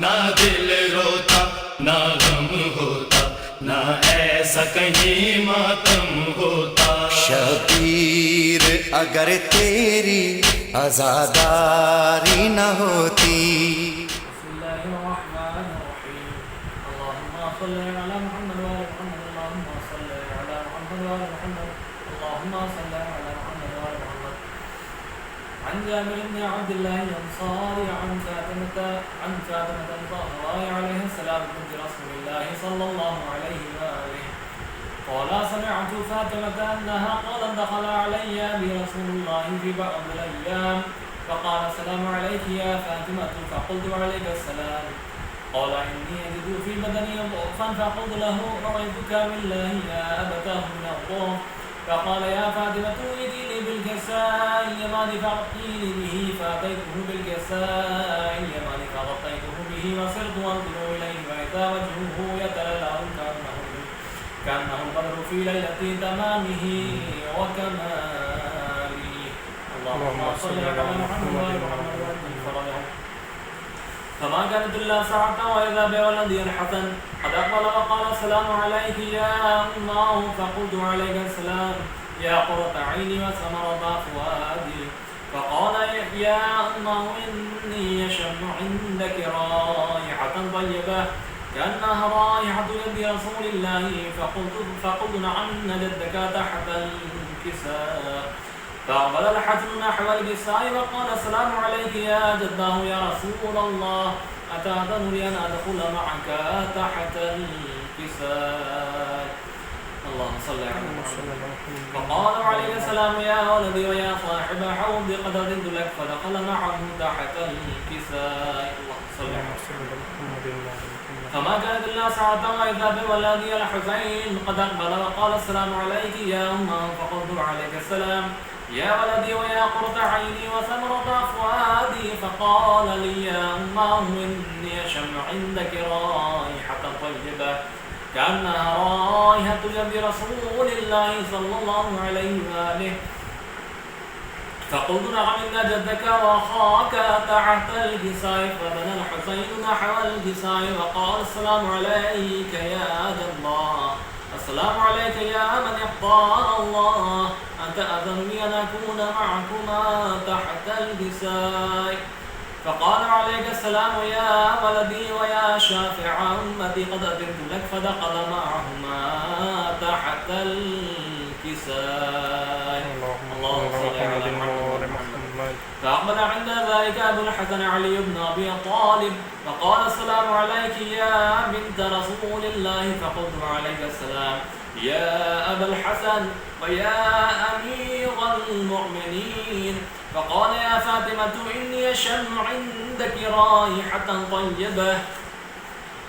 نہ دل روتا نہ غم ہوتا، نہ ایسا کہیں ماتم ہوتا۔ شبیر اگر تیری عزاداری نہ ہوتی، بسم اللہ الرحمن الرحیم، اللہم صل علی محمد وآل محمد، اللہم صل علی محمد وآل محمد، اللہم صل علی محمد وآل محمد۔ عن جابر بن عبد الله الأنصاري عن فاطمة الزهراء عليه السلام بنت رسول الله صلى الله عليه وآله قال سمعت فاطمة أنها قالت دخل علي برسول الله في بعض الأيام فقال السلام عليك يا فاطمة، فقلت وعليك السلام. قال إني أجد في بدني ضعفا، فقلت له أعوذك بالله يا أبتاه من الضعف. فقال يا فاطمة ائتيني بالكساء اليمان فأغطيني به، فأتيته بالكساء اليمان فغطيته به وصرت أنظر إليه وإذا وجهه يتلألأ كأنه البدر في ليلة تمامه وكماله. اللهم صل على محمد وآل محمد وأجل فرجهم. فما كانت إلا ساعة وإذا بولدي الحسن قد أقبل وقال السلام عليك يا أماه، فقلت عليك السلام يا قرة عيني وثمرة فؤادي. فقال يا أماه إني أشم عندك رائحة طيبة كأنها رائحة يد رسول الله. فقلت نعم إن جدك تحت الكساء. فأقبل الحسن نحو الكساء وقال السلام عليك يا جداه يا رسول الله، أتأذن لي أن أدخل معك تحت الكساء؟ اللهم صل على محمد. فقال عليه السلام يا ولدي ويا صاحب حوضي قد أذنت لك، فدخل معه تحت الكساء. اللهم صل على محمد. فما كانت إلا ساعة وإذا بولدي الحسين قد أقبل وقال السلام عليك يا أمه، فقلت عليك السلام يا ولدي ويا قرة عيني وثمرة فؤادي. فقال لي يا أمه إني أشم عندك رائحة طيبة كأنها رائحة يد رسول الله صلى الله عليه وآله. فقلت نعم إن جدك وأخاك تحت الكساء. فبنى الحسين نحو الكساء وقال السلام عليك يا جد الله، السلام عليك يا من اختار الله، أنت أذن لي أن أكون معكما تحت الكساء. فقال عليك السلام يا ولدي ويا شافع أمتي قد أذنت لك، فدخل معهما تحت الكساء. اللهم صل على محمد. فأقبل عند ذلك أبو الحسن علي بن أبي طالب فقال السلام عليك يا بنت رسول الله. فقلت عليك السلام يا أبا الحسن ويا أمير المؤمنين. فقال يا فاطمة إني أشم عندك رائحة طيبة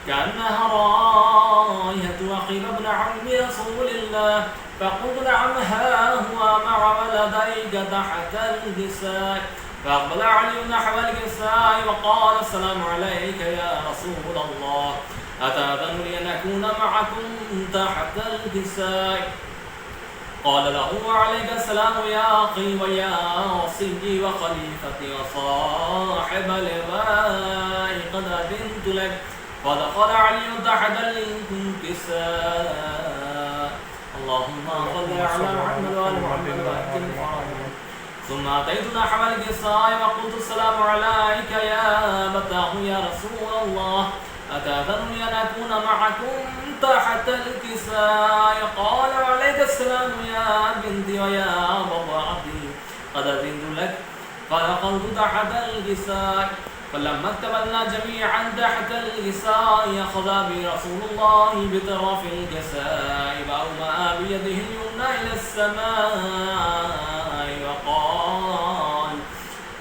كأنها رائحة أخي ابن عم رسول الله. فقلت نعم ها هو مع ولديك تحت الكساء. فأقبل علي نحو الكساء وقال السلام عليك يا رسول الله، أتأذن لي أن أكون معكم تحت الكساء؟ قال له وعليك السلام يا أخي ويا وصي وخليفتي وصاحب لواء قد أذنت لك. فدخل علي تحت الكساء. اللهم صل على محمد وآل محمد وأجل فرجهم. ثم أتيت نحو الكساء وقلت السلام عليك يا أبتاه يا رسول الله، أتأذن لي أن أكون معكم تحت الكساء؟ قال عليك السلام يا بنتي ويا بضعتي قد أذنت لك. فدخلت تحت الكساء. فلما اكتملنا جميعا تحت الكساء أخذ بي رسول الله بطرف الكساء وأومأ بيده اليمنى إلى السماء وقال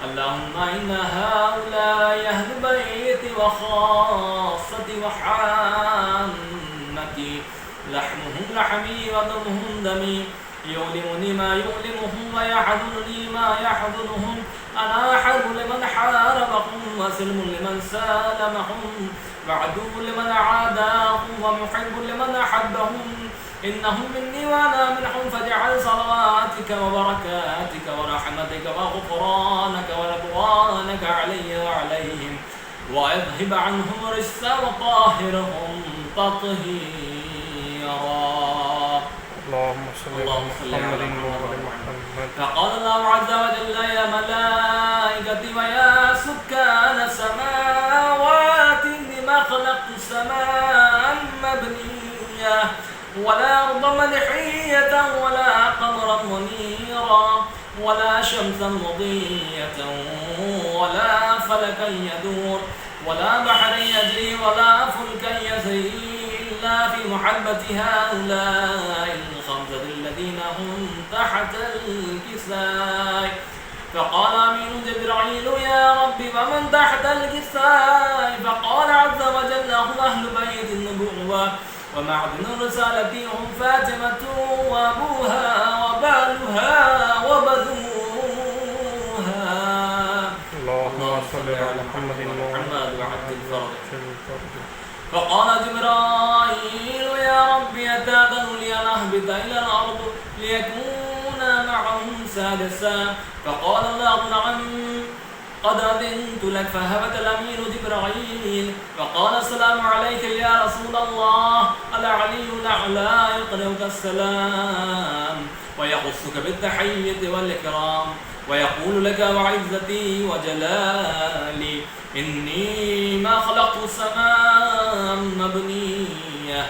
اللهم إن هؤلاء أهل بيتي وخاصتي وحامتي، لحمهم لحمي ودمهم دمي، يؤلمني ما يؤلمهم ويحزنني ما يحزنهم. أنا حرب لمن حاربهم وسلم لمن سالمهم وعدو لمن عاداهم ومحب لمن أحبهم. إنهم مني وأنا منهم، فاجعل صلواتك وبركاتك ورحمتك وغفرانك ورضوانك علي وعليهم ويذهب عنهم الرجس وطهرهم تطهيرا. اللهم صل على محمد وعلى محمد. فقال الله عز وجل يا ملائكتي ويا سكان السماوات لما خلقت السماء مبنية ولا أرض مدحية ولا قمرا منيرا ولا شمسا مضية ولا فلكا يدور ولا بحرا يجري ولا فلكا يسري إلا في محبة هؤلاء الخمسة الذين هم تحت الكساء. فقال أمين جبرائيل يا رب ومن تحت الكساء؟ فقال عز وجل هم أهل بيت النبوة ومعدن الرسالة هم فاطمة وأبوها وبالها وبنوها. اللهم صل على محمد وعد الفرد. فقال جبرائيل يا رب أتأذن لي أن أهبط إلى الأرض ليكون معهم سادسا؟ فقال الله نعم قد أذنت لك. فهبط الأمين جبرائيل فقال السلام عليك يا رسول الله. العلي الأعلى يقرئك السلام ويخصك بالتحية والإكرام ويقول لك وعزتي وجلالي إني ما خلقت السماء مبنية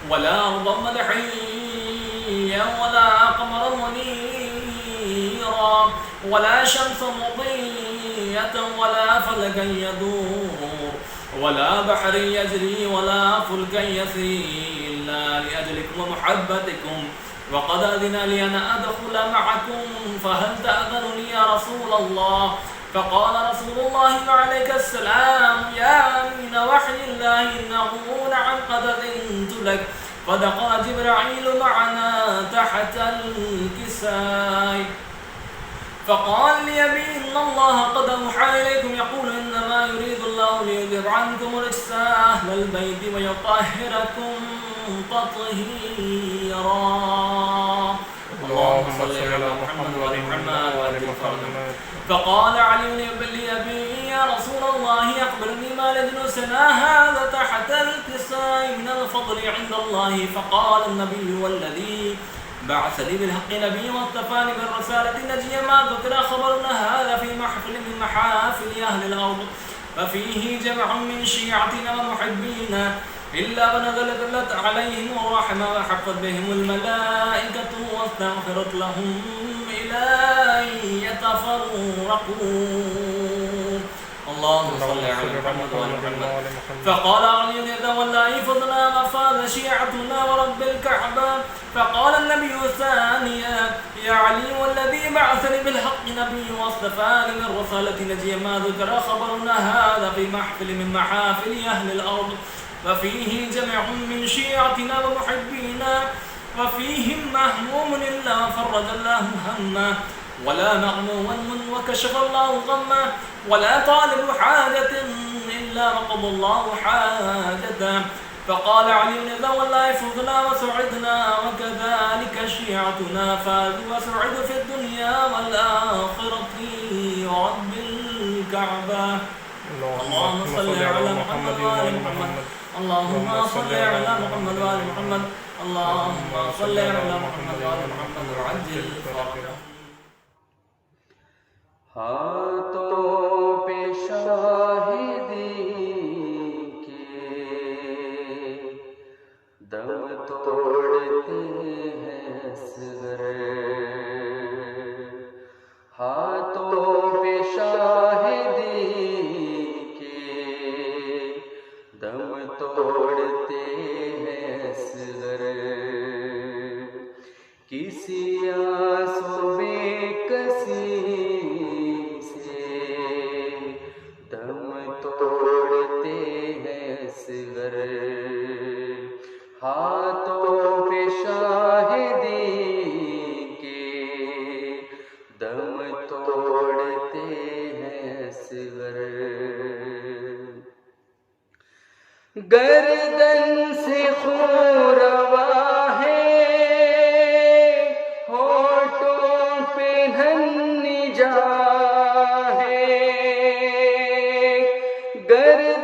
ولا أرضا مدحية ولا قمرا منيرا ولا شمسا مضية ولا فلكا يدور ولا بحر يجري ولا فلكا يسري إلا لأجلكم ومحبتكم وقد أذن لي أن أدخل معكم فهل تأذن لي يا رسول الله؟ فقال رسول الله عليك السلام يا أمين وحي الله إنه نعم قد أذنت لك. فدخل جبرائيل معنا تحت الكساء فقال لي إن الله قد أوحى إليكم يقول إنما يريد الله ليذهب عنكم رجس أهل البيت ويطهركم تطهيرا. اللهم صل على محمد وعلى محمد. فقال علي لأبي يا رسول الله أخبرني ما لجلوسنا هذا تحت الكساء من الفضل عند الله. فقال النبي والذي بعثني بالحق نبي واصطفاني بالرسالة نجي ما ذكر خبرنا هذا في محفل من محافل أهل الأرض ففيه جمع من شيعتنا ومحبينا إلا ونزلت عليهم الرحمة وحفت بهم الملائكة واستغفرت لهم إلى أن يتفرقوا. اللهم صل على محمد وعلى محمد. فقال علي تولى يفضنا مفاز شيعتنا ورب الكعبة. فقال النبي ثانيا يا علي والذي بعثني بالحق نبي واصطفاني من رسالة نجي ما ذكر خبرنا هذا في محفل من محافل أهل الأرض ففيه جمع من شيعتنا ومحبينا وفيهم مهموم إلا فرج الله همه ولا مغموم وكشف الله غمه ولا طالب حاجة إلا وقضى الله حاجته. فقال علي إذا والله فضنا وسعدنا وكذلك شيعتنا فازوا وسعدوا في الدنيا والآخرة ورب الكعبة. اللهم صل على محمد وآل محمد. اللهم صل على محمد وآل محمد. اللهم صل على محمد وآل محمد وعجل فرجهم. ہاتھوں پہ شاہدی کے دم توڑتے ہیں اصغر. ہاتھوں پہ شاہدی کے دم توڑتے ہیں اصغر. کسی آنسو بے کسی توڑتے ہیں اصغر. ہاتھوں پہ شاہدی کے دم توڑتے ہیں اصغر. گردن سے خون روا ہے ہونٹوں پہ ننھی جا ہے. گردن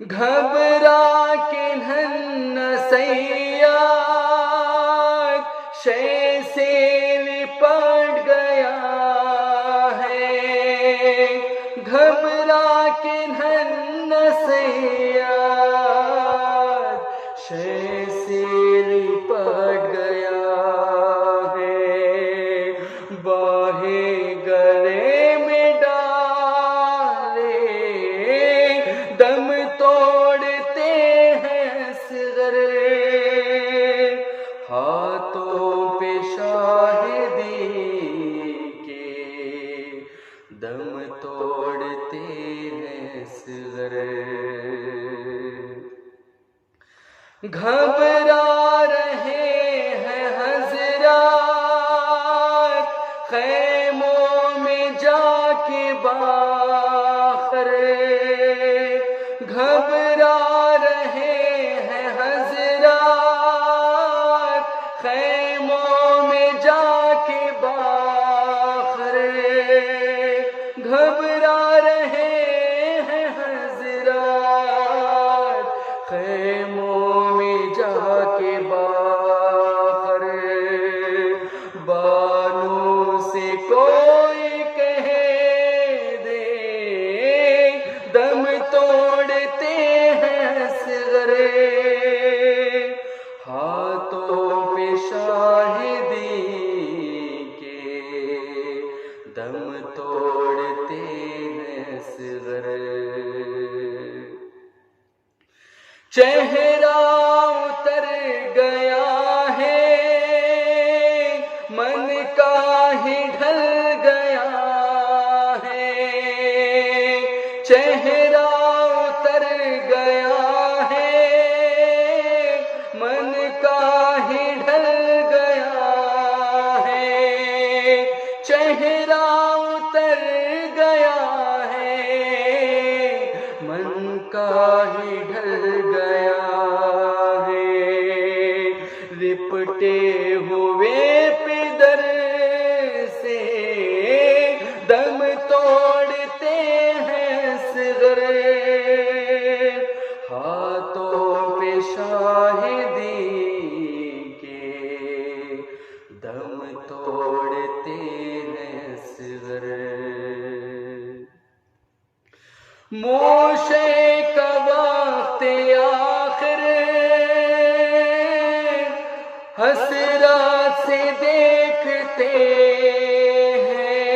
گھبرا کے نن سیاد شے سے لپٹ گیا ہے، گھبرا کے نن سیاد شے سے لپٹ گیا ہے، باہے گلے میں ڈالے دم توڑتے ہیں اصغر، ہاتھوں پہ شاہدی کے دم توڑتے ہیں اصغر، گھبرا رہے ہیں حضرات خیموں میں جا کے باخر، گھبرا رہے ہیں حضرات خیموں میں جا کے باخر، گھبرا رہے ہیں حضرات خیموں میں جا کے باخر، بانوں سے کوئی کہہ دے دم توڑتے ہیں اصغر، ہاتھوں پہ شاہدی کے دم توڑتے ہیں اصغر، چہرہ اتر گیا ہے من کا ہی ڈھل گیا ہے، چہرہ اتر گیا ہے من کا ہی ڈھل گیا ہے، چہرہ اتر گیا ہے من کا ہی ڈھل گیا ہے، لپٹے ہوئے پدر سے دم توڑتے ہیں اصغر، ہاتھوں پہ شاہدی کے دم توڑتے ہیں اصغر، موشے کا وقت آخر حسرات سے دیکھتے ہیں،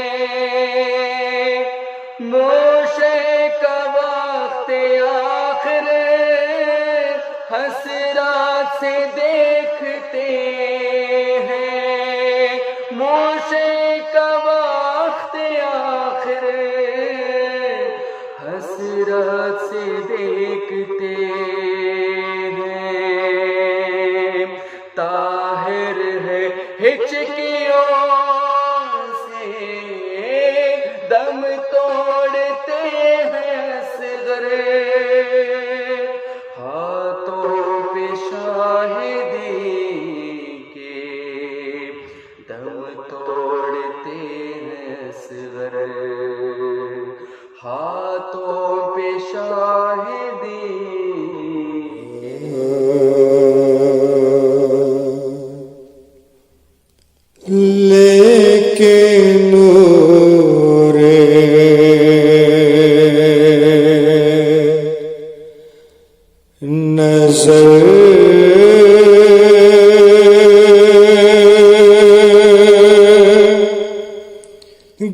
موشے کا وقت آخر حسرات سے دیکھتے ہیں، موشے کا وقت آخر حسرات سے دیکھتے ہیں، طاہر ہے ہچکیوں سے دم توڑتے ہیں اصغر، ہاتھوں پہ شاہدی کے دم توڑتے ہیں اصغر، ہاتھوں پہ شاہدی لے کے نور نظر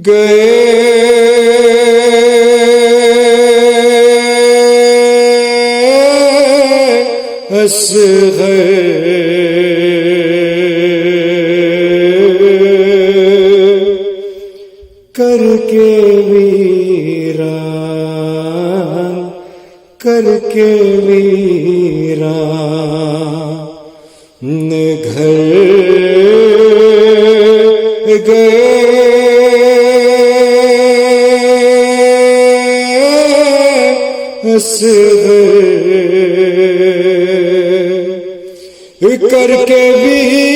گئے اصغر، کر کے ویران کر کے ویران گھر گئے اصغر، کر کے ویران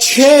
6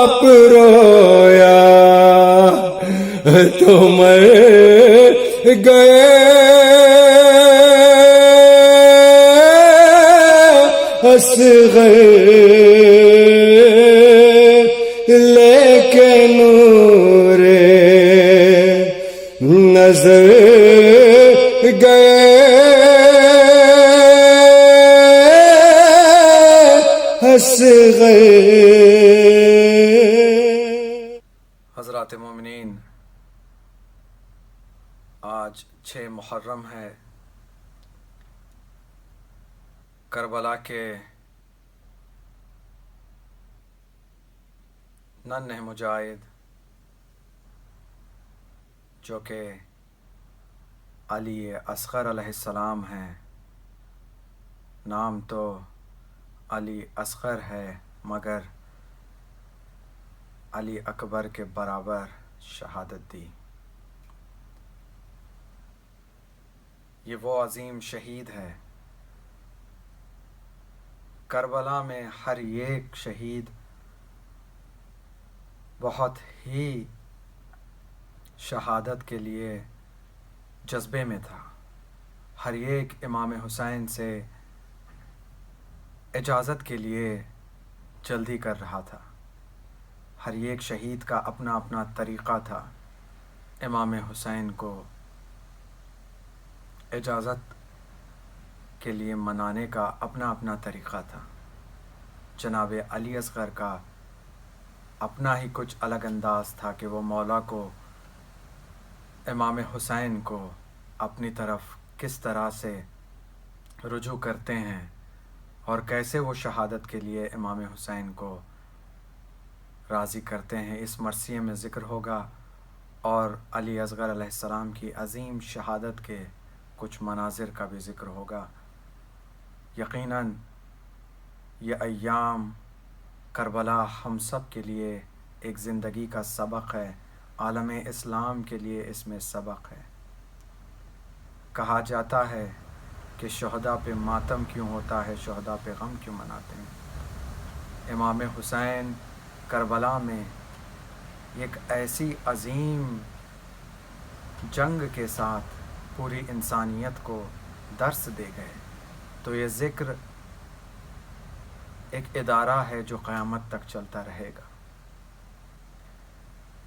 آپ رویا تو مر گئے اصغر لیکن نور نظر گئے اصغر. حضرات مومنین، آج 6 محرم ہے. کربلا کے ننھے مجاہد جو کہ علی اصغر علیہ السلام ہیں، نام تو علی اصغر ہے مگر علی اکبر کے برابر شہادت دی. یہ وہ عظیم شہید ہے. کربلا میں ہر ایک شہید بہت ہی شہادت کے لیے جذبے میں تھا. ہر ایک امام حسین سے اجازت کے لیے جلدی کر رہا تھا. ہر ایک شہید کا اپنا اپنا طریقہ تھا. امام حسین کو اجازت کے لیے منانے کا اپنا اپنا طریقہ تھا. جناب علی اصغر کا اپنا ہی کچھ الگ انداز تھا کہ وہ مولا کو، امام حسین کو اپنی طرف کس طرح سے رجوع کرتے ہیں اور کیسے وہ شہادت کے لیے امام حسین کو راضی کرتے ہیں. اس مرثیے میں ذکر ہوگا اور علی اصغر علیہ السلام کی عظیم شہادت کے کچھ مناظر کا بھی ذکر ہوگا. یقیناً یہ ایام کربلا ہم سب کے لیے ایک زندگی کا سبق ہے. عالم اسلام کے لیے اس میں سبق ہے. کہا جاتا ہے کہ شہداء پہ ماتم کیوں ہوتا ہے، شہداء پہ غم کیوں مناتے ہیں. امام حسین کربلا میں ایک ایسی عظیم جنگ کے ساتھ پوری انسانیت کو درس دے گئے. تو یہ ذکر ایک ادارہ ہے جو قیامت تک چلتا رہے گا.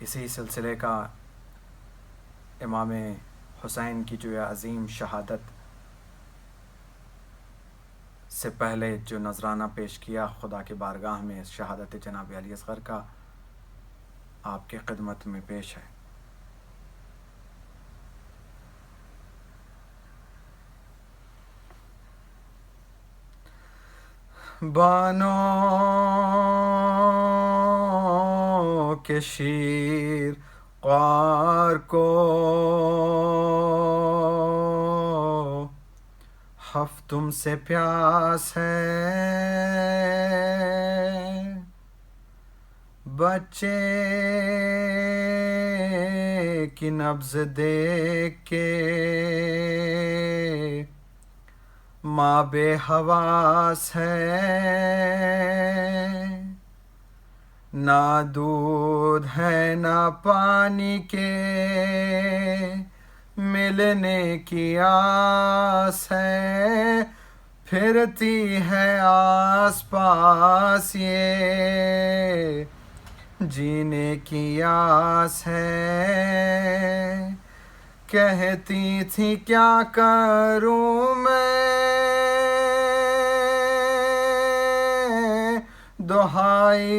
اسی سلسلے کا امام حسین کی جو یہ عظیم شہادت سے پہلے جو نذرانہ پیش کیا خدا کے بارگاہ میں شہادت جناب علی اصغر کا، آپ کے خدمت میں پیش ہے. بانوں کے شیر خوار کو ہفتم سے پیاس ہے، بچے کی نبض دیکھ کے ماں بے حواس ہے، نہ دودھ ہے نہ پانی کے ملنے کی آس ہے، پھرتی ہے آس پاس یہ جینے کی آس ہے. کہتی تھی کیا کروں میں دہائی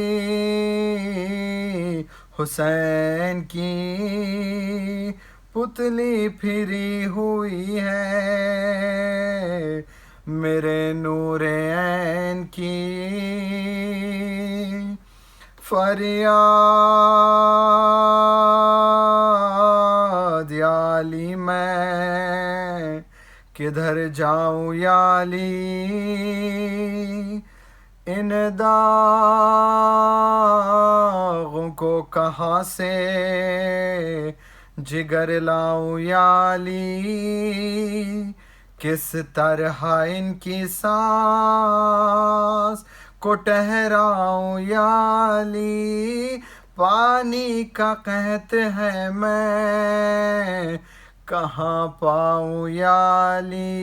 حسین کی، پتلی پھری ہوئی ہے میرے نور عین کی. فریاد یا علی میں کدھر جاؤں یا علی، ان داغوں کو کہاں سے جگر لاؤں یا علی، کس طرح ان کی سانس کو ٹھہراؤں یا علی، پانی کا قحط ہے میں کہاں پاؤں یا علی،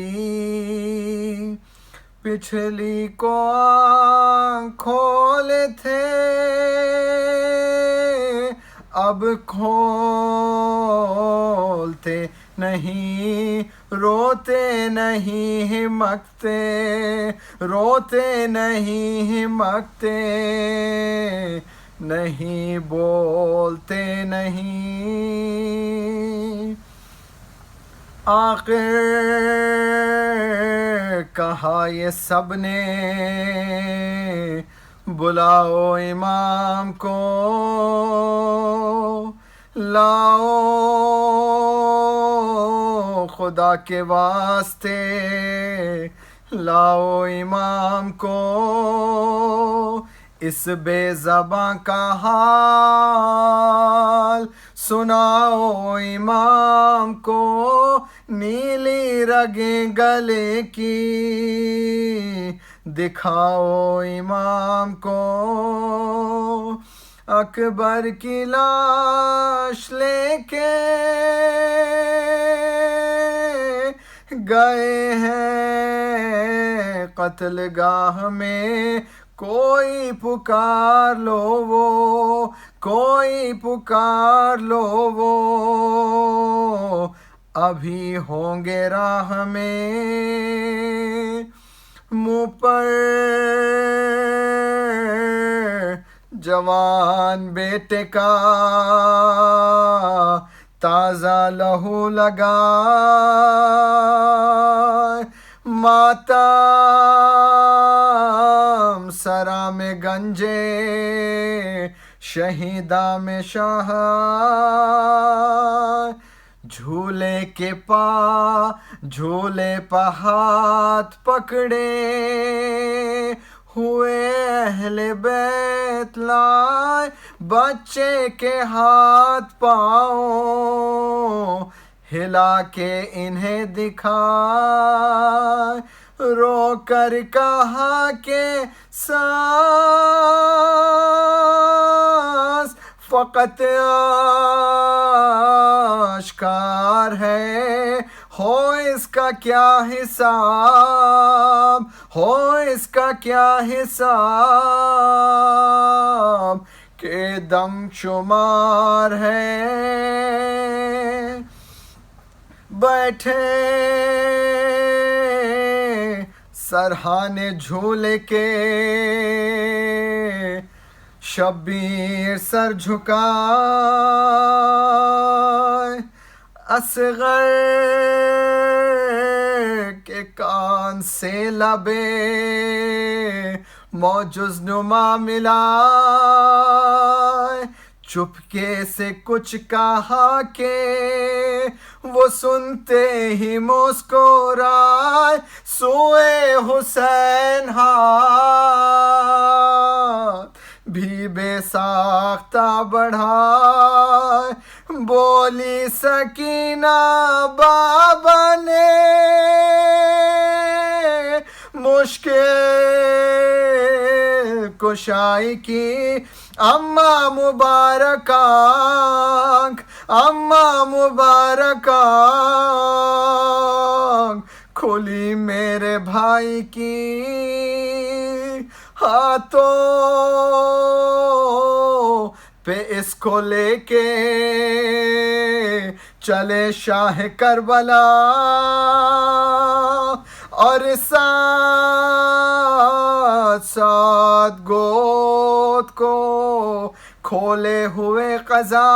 پچھلی کو آنکھ کھولے تھے اب کھولتے نہیں، روتے نہیں ہمکتے، روتے نہیں ہمکتے، نہیں بولتے نہیں۔ آخر کہا یہ سب نے بلاؤ امام کو، لاؤ خدا کے واسطے لاؤ امام کو، اس بے زباں کا حال سناؤ امام کو، نیلی رگیں گلے کی دکھاؤ امام کو، اکبر کی لاش لے کے گئے ہیں قتل گاہ میں، کوئی پکار لو وہ، کوئی پکار لو وہ، ابھی ہوں گے راہ میں، منہ پر جوان بیٹے کا تازہ لہو لگا، ماتم سرا میں گنجے شہیدہ میں شاہ، جھولے کے پا جھولے پہ ہاتھ پکڑے ہوئے اہل بیت لائے، بچے کے ہاتھ پاؤں ہلا کے انہیں دکھائے، رو کر کہا کہ سانس فقط آشکار ہے، ہو اس کا کیا حساب، ہو اس کا کیا حساب کہ دم شمار ہے، بیٹھے سرہانے جھولے کے شبیر سر جھکائے، اصغر کے کان سے لبے موجز نما ملائے، چپکے سے کچھ کہا کہ وہ سنتے ہی مسکرائے، سوئے حسین ہاتھ بھی بے ساختہ بڑھائے، بولی سکینہ بابا نے مشکل کشائی کی، اماں مبارک آنکھ، اماں مبارک آنکھ کھلی میرے بھائی کی، ہاتھوں پہ اس کو لے کے چلے شاہ کربلا، اور ساتھ ساتھ گود کو کھولے ہوئے قضا،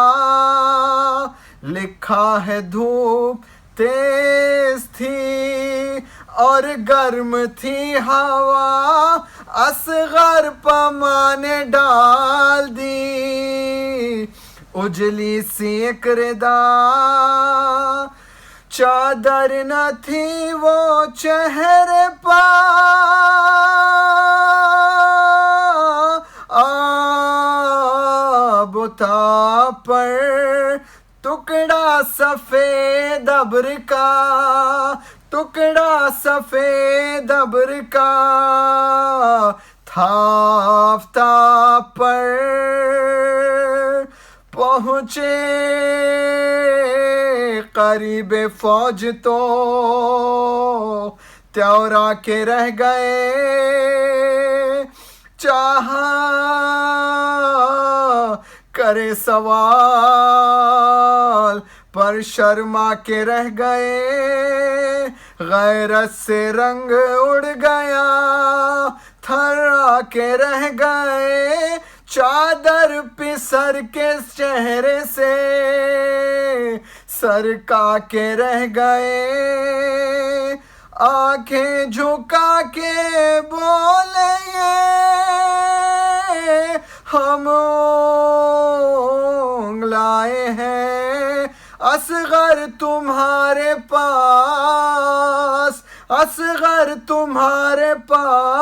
لکھا ہے دھوپ تیز تھی اور گرم تھی ہوا، اصغر پمانے ڈال دی اجلی سی ایک ردا، چادر نہ تھی وہ چہرے پا، بتا پر ٹکڑا سفید ابر کا، ٹکڑا سفید ابر کا تھا آفتاب پر پہنچے قریب فوج تو تیورا کے رہ گئے چاہا کرے سوال پر شرما کے رہ گئے غیرت سے رنگ اڑ گیا تھرا کے رہ گئے چادر پسر کے چہرے سے سرکا کے رہ گئے آنکھیں جھکا کے بولے ہم لائے ہیں اصغر تمہارے پاس اصغر تمہارے پاس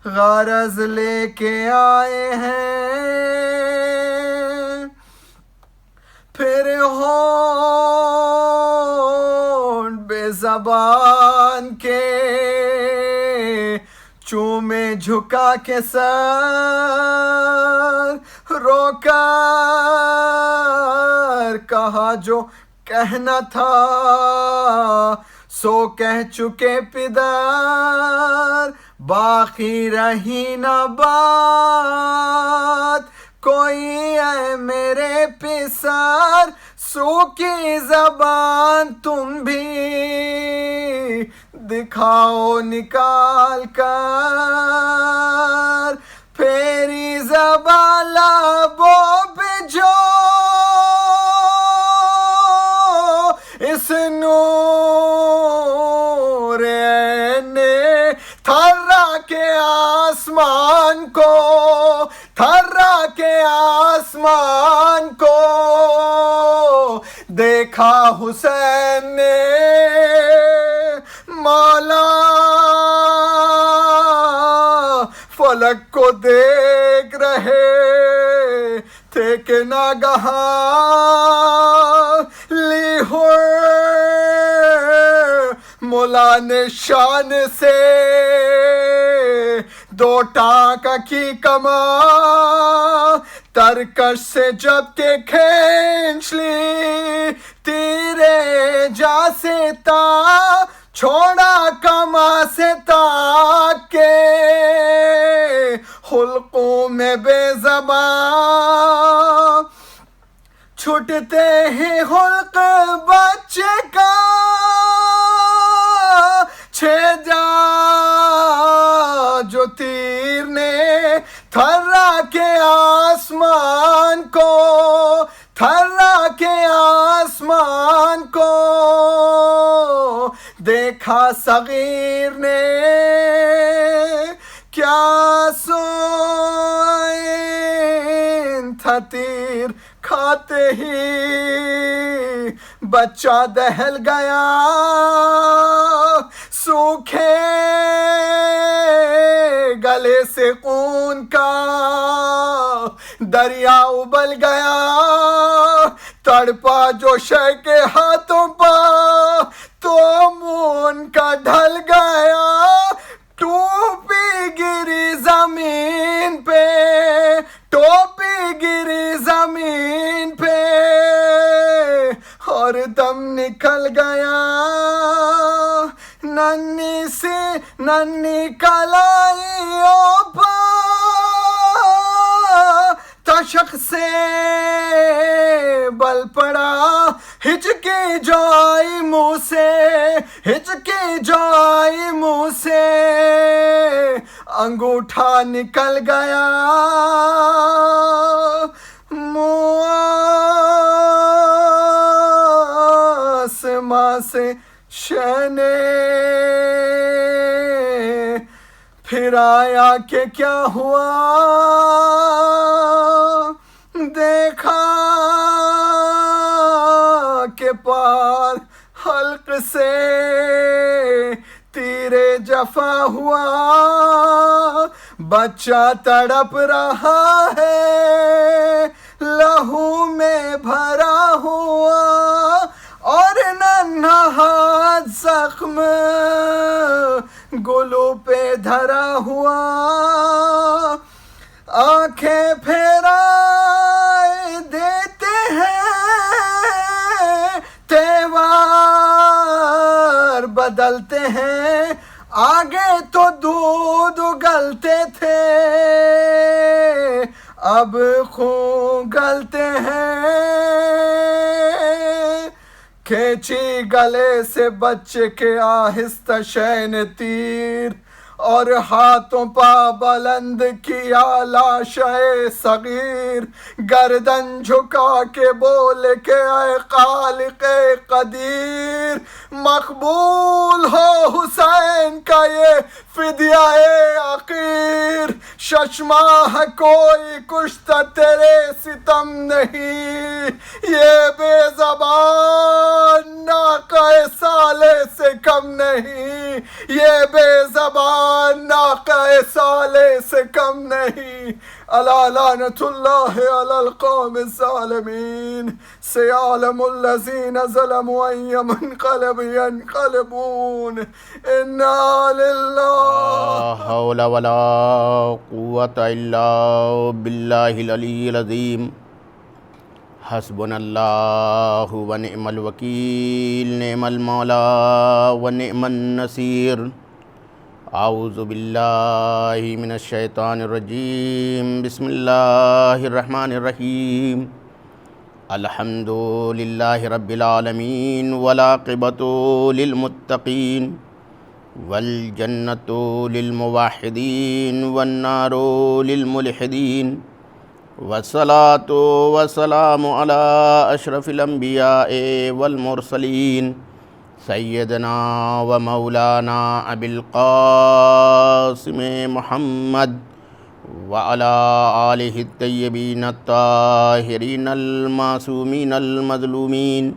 غرض لے کے آئے ہیں پھر ہونٹ بے زبان کے چومے جھکا کے سر روکا کہا جو کہنا تھا سو کہہ چکے پدر باقی رہی نہ بات کوئی ہے میرے پسر سوکھی زبان تم بھی دکھاؤ نکال کر پھیری زبان لبوں پہ جو اس نور نے تھرا کے آسمان کو تھرا کے آسمان کو دیکھا حسین نے مولا فلک کو دیکھ رہے تھے کہ ناگہاں لی مولا نے شان سے دو ٹانک کی کمان ترکش سے جب کے کھینچ لی تیرے جا سے تا چھوڑا کما سے تاک کے حلقوں میں بے زبان چھٹتے ہی حلق بچے کا چھیدا جو تیر نے تھرا کے آسمان کو تھرا کے آسمان کو دیکھا صغیر نے کیا سوئن تھا تیر کھاتے ہی بچہ دہل گیا سوکھے گلے سے خون کا دریا ابل گیا تڑپا جو شے کے ہاتھوں پا تو مون کا ڈھل گیا ٹوپی گری زمین پہ ٹوپی گری زمین پہ اور دم نکل گیا ننی کلائیوں پا تشخ سے بل پڑا ہچکی جائی منہ سے ہچکی جائی منہ سے انگوٹھا نکل گیا آسماں سے شنے پھر آیا کہ کیا ہوا دیکھا کہ پار حلق سے تیرے جفا ہوا بچہ تڑپ رہا ہے لہو میں بھرا ہوا اور ننھا ہاتھ زخم پہلو پہ دھرا ہوا آنکھیں پھیرائے دیتے ہیں تہوار بدلتے ہیں آگے تو دودھ اگلتے تھے اب خون گلتے ہیں کھینچی گلے سے بچے کے آہستہ شین تیر اور ہاتھوں پا بلند کیا لاشے صغیر گردن جھکا کے بولے کہ اے خالق قدیر مقبول ہو حسین کا یہ فدیہ عقیر ششماہ کوئی کشتا تیرے ستم نہیں یہ بے زبان ناقہ سالے سے کم نہیں یہ بے زبان ناقہ سالے سے کم نہیں الا لعنت اللہ علی القوم الظالمین سیعلم الذین ظلموا ای منقلب ینقلبون انا للہ لا حول ولا قوة الا باللہ العلی العظیم حسبنا اللہ ونعم الوکیل نعم المولا ونعم النصیر اعوذ باللہ من الشیطان الرجیم بسم اللہ الرحمن الرحیم الحمد للہ رب العالمین والعاقبۃ للمتقین والجنة للموحدین والنار للملحدین والصلاة والسلام على اشرف الانبیاء والمرسلین سیدنا و مولانا ابی القاسم محمد وعلى آلہ الطیبین الطاہرین المعصومین المظلومین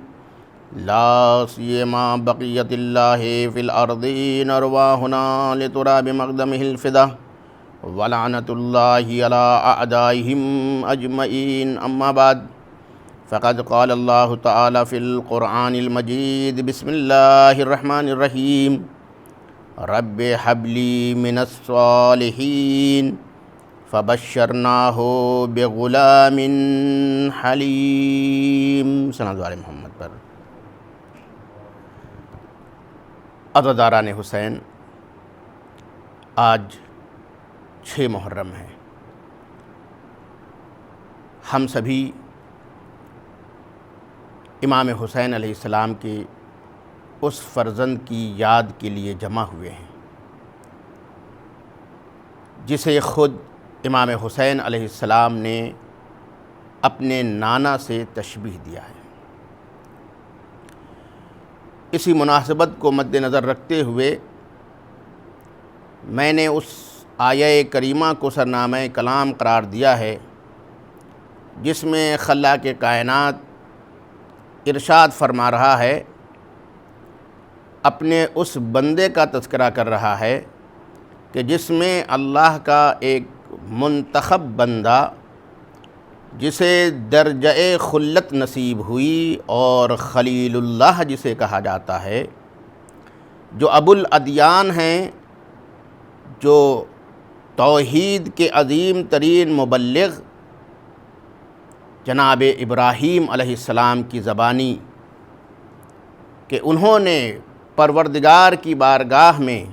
لا سیما بقیت اللہ فی الارضین ارواحنا لتراب مقدمہ الفدہ ولعنت اللہ علی اعدائہم اجمعین اما بعد فقد قال اللہ تعالی فی القرآن المجید بسم اللہ الرحمن الرحیم رب حب لی من الصالحین فبشرناہ بغلام حلیم صلی اللہ علیہ محمد پر عزاداران حسین آج 6 محرم ہے ہم سبھی امام حسین علیہ السلام کے اس فرزند کی یاد کے لیے جمع ہوئے ہیں جسے خود امام حسین علیہ السلام نے اپنے نانا سے تشبیہ دیا ہے۔ اسی مناسبت کو مد نظر رکھتے ہوئے میں نے اس آیہ کریمہ کو سرنامہ کلام قرار دیا ہے جس میں خلاق کائنات ارشاد فرما رہا ہے، اپنے اس بندے کا تذکرہ کر رہا ہے کہ جس میں اللہ کا ایک منتخب بندہ جسے درجہ خلت نصیب ہوئی اور خلیل اللہ جسے کہا جاتا ہے، جو ابو الادیان ہیں، جو توحید کے عظیم ترین مبلغ جناب ابراہیم علیہ السلام کی زبانی کہ انہوں نے پروردگار کی بارگاہ میں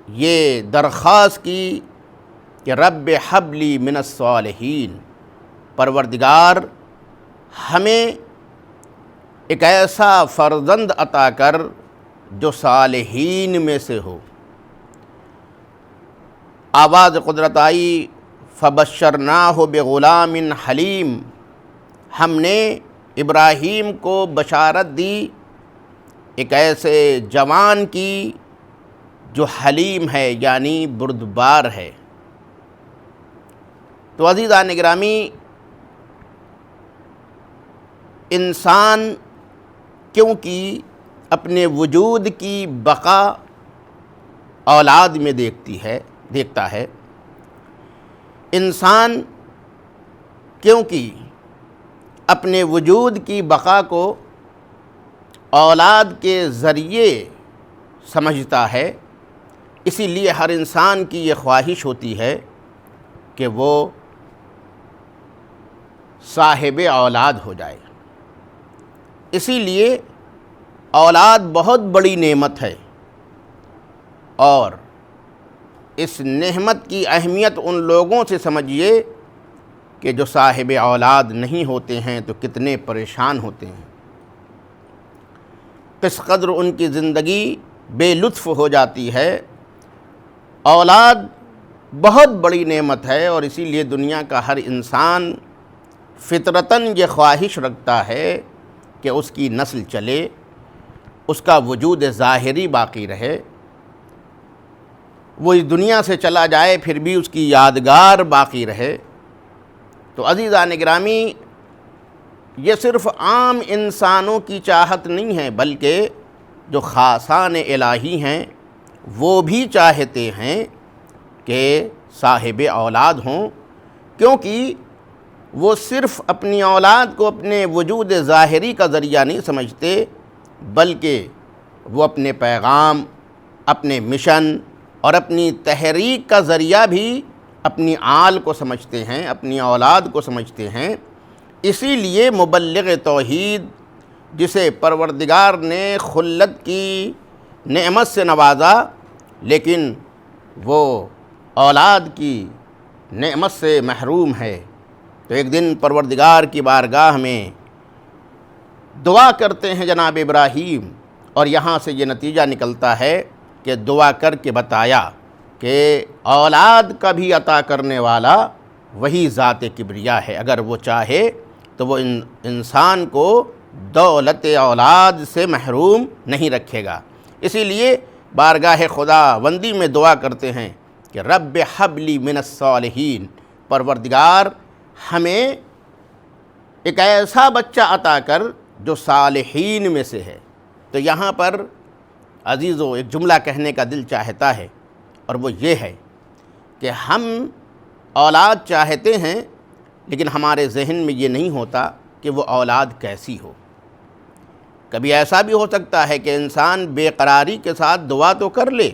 یہ درخواست کی کہ رب حب لی من الصالحین، پروردگار ہمیں ایک ایسا فرزند عطا کر جو صالحین میں سے ہو۔ آواز قدرت آئی فبشرناہ بغلام حلیم، ہم نے ابراہیم کو بشارت دی ایک ایسے جوان کی جو حلیم ہے یعنی بردبار ہے۔ تو عزیزان گرامی، انسان کیونکہ اپنے وجود کی بقا اولاد میں دیکھتا ہے، انسان کیونکہ اپنے وجود کی بقا کو اولاد کے ذریعے سمجھتا ہے، اسی لیے ہر انسان کی یہ خواہش ہوتی ہے کہ وہ صاحب اولاد ہو جائے۔ اسی لیے اولاد بہت بڑی نعمت ہے، اور اس نعمت کی اہمیت ان لوگوں سے سمجھیے کہ جو صاحب اولاد نہیں ہوتے ہیں تو کتنے پریشان ہوتے ہیں، کس قدر ان کی زندگی بے لطف ہو جاتی ہے۔ اولاد بہت بڑی نعمت ہے، اور اسی لیے دنیا کا ہر انسان فطرتاً یہ خواہش رکھتا ہے کہ اس کی نسل چلے، اس کا وجود ظاہری باقی رہے، وہ اس دنیا سے چلا جائے پھر بھی اس کی یادگار باقی رہے۔ تو عزیزان گرامی، یہ صرف عام انسانوں کی چاہت نہیں ہے، بلکہ جو خاصان الہی ہیں وہ بھی چاہتے ہیں کہ صاحب اولاد ہوں، کیونکہ وہ صرف اپنی اولاد کو اپنے وجود ظاہری کا ذریعہ نہیں سمجھتے، بلکہ وہ اپنے پیغام، اپنے مشن اور اپنی تحریک کا ذریعہ بھی اپنی آل کو سمجھتے ہیں، اپنی اولاد کو سمجھتے ہیں۔ اسی لیے مبلغ توحید، جسے پروردگار نے خلت کی نعمت سے نوازا، لیکن وہ اولاد کی نعمت سے محروم ہے، تو ایک دن پروردگار کی بارگاہ میں دعا کرتے ہیں جناب ابراہیم، اور یہاں سے یہ نتیجہ نکلتا ہے کہ دعا کر کے بتایا کہ اولاد کا بھی عطا کرنے والا وہی ذات کبریا ہے، اگر وہ چاہے تو وہ انسان کو دولت اولاد سے محروم نہیں رکھے گا۔ اسی لیے بارگاہ خدا بندی میں دعا کرتے ہیں کہ رب حب لی من الصالحین، پروردگار ہمیں ایک ایسا بچہ عطا کر جو صالحین میں سے ہے۔ تو یہاں پر عزیزو ایک جملہ کہنے کا دل چاہتا ہے، اور وہ یہ ہے کہ ہم اولاد چاہتے ہیں، لیکن ہمارے ذہن میں یہ نہیں ہوتا کہ وہ اولاد کیسی ہو۔ کبھی ایسا بھی ہو سکتا ہے کہ انسان بے قراری کے ساتھ دعا تو کر لے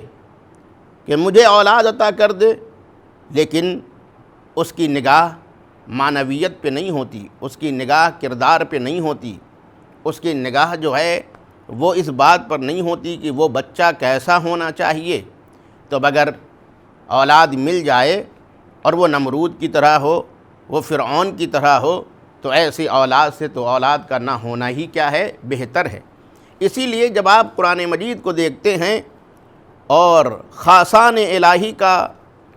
کہ مجھے اولاد عطا کر دے، لیکن اس کی نگاہ معنویت پہ نہیں ہوتی، اس کی نگاہ کردار پہ نہیں ہوتی، اس کی نگاہ جو ہے وہ اس بات پر نہیں ہوتی کہ وہ بچہ کیسا ہونا چاہیے۔ تو اگر اولاد مل جائے اور وہ نمرود کی طرح ہو، وہ فرعون کی طرح ہو، تو ایسی اولاد سے تو اولاد کا نہ ہونا ہی کیا ہے، بہتر ہے۔ اسی لیے جب آپ قرآن مجید کو دیکھتے ہیں اور خاصان الہی کا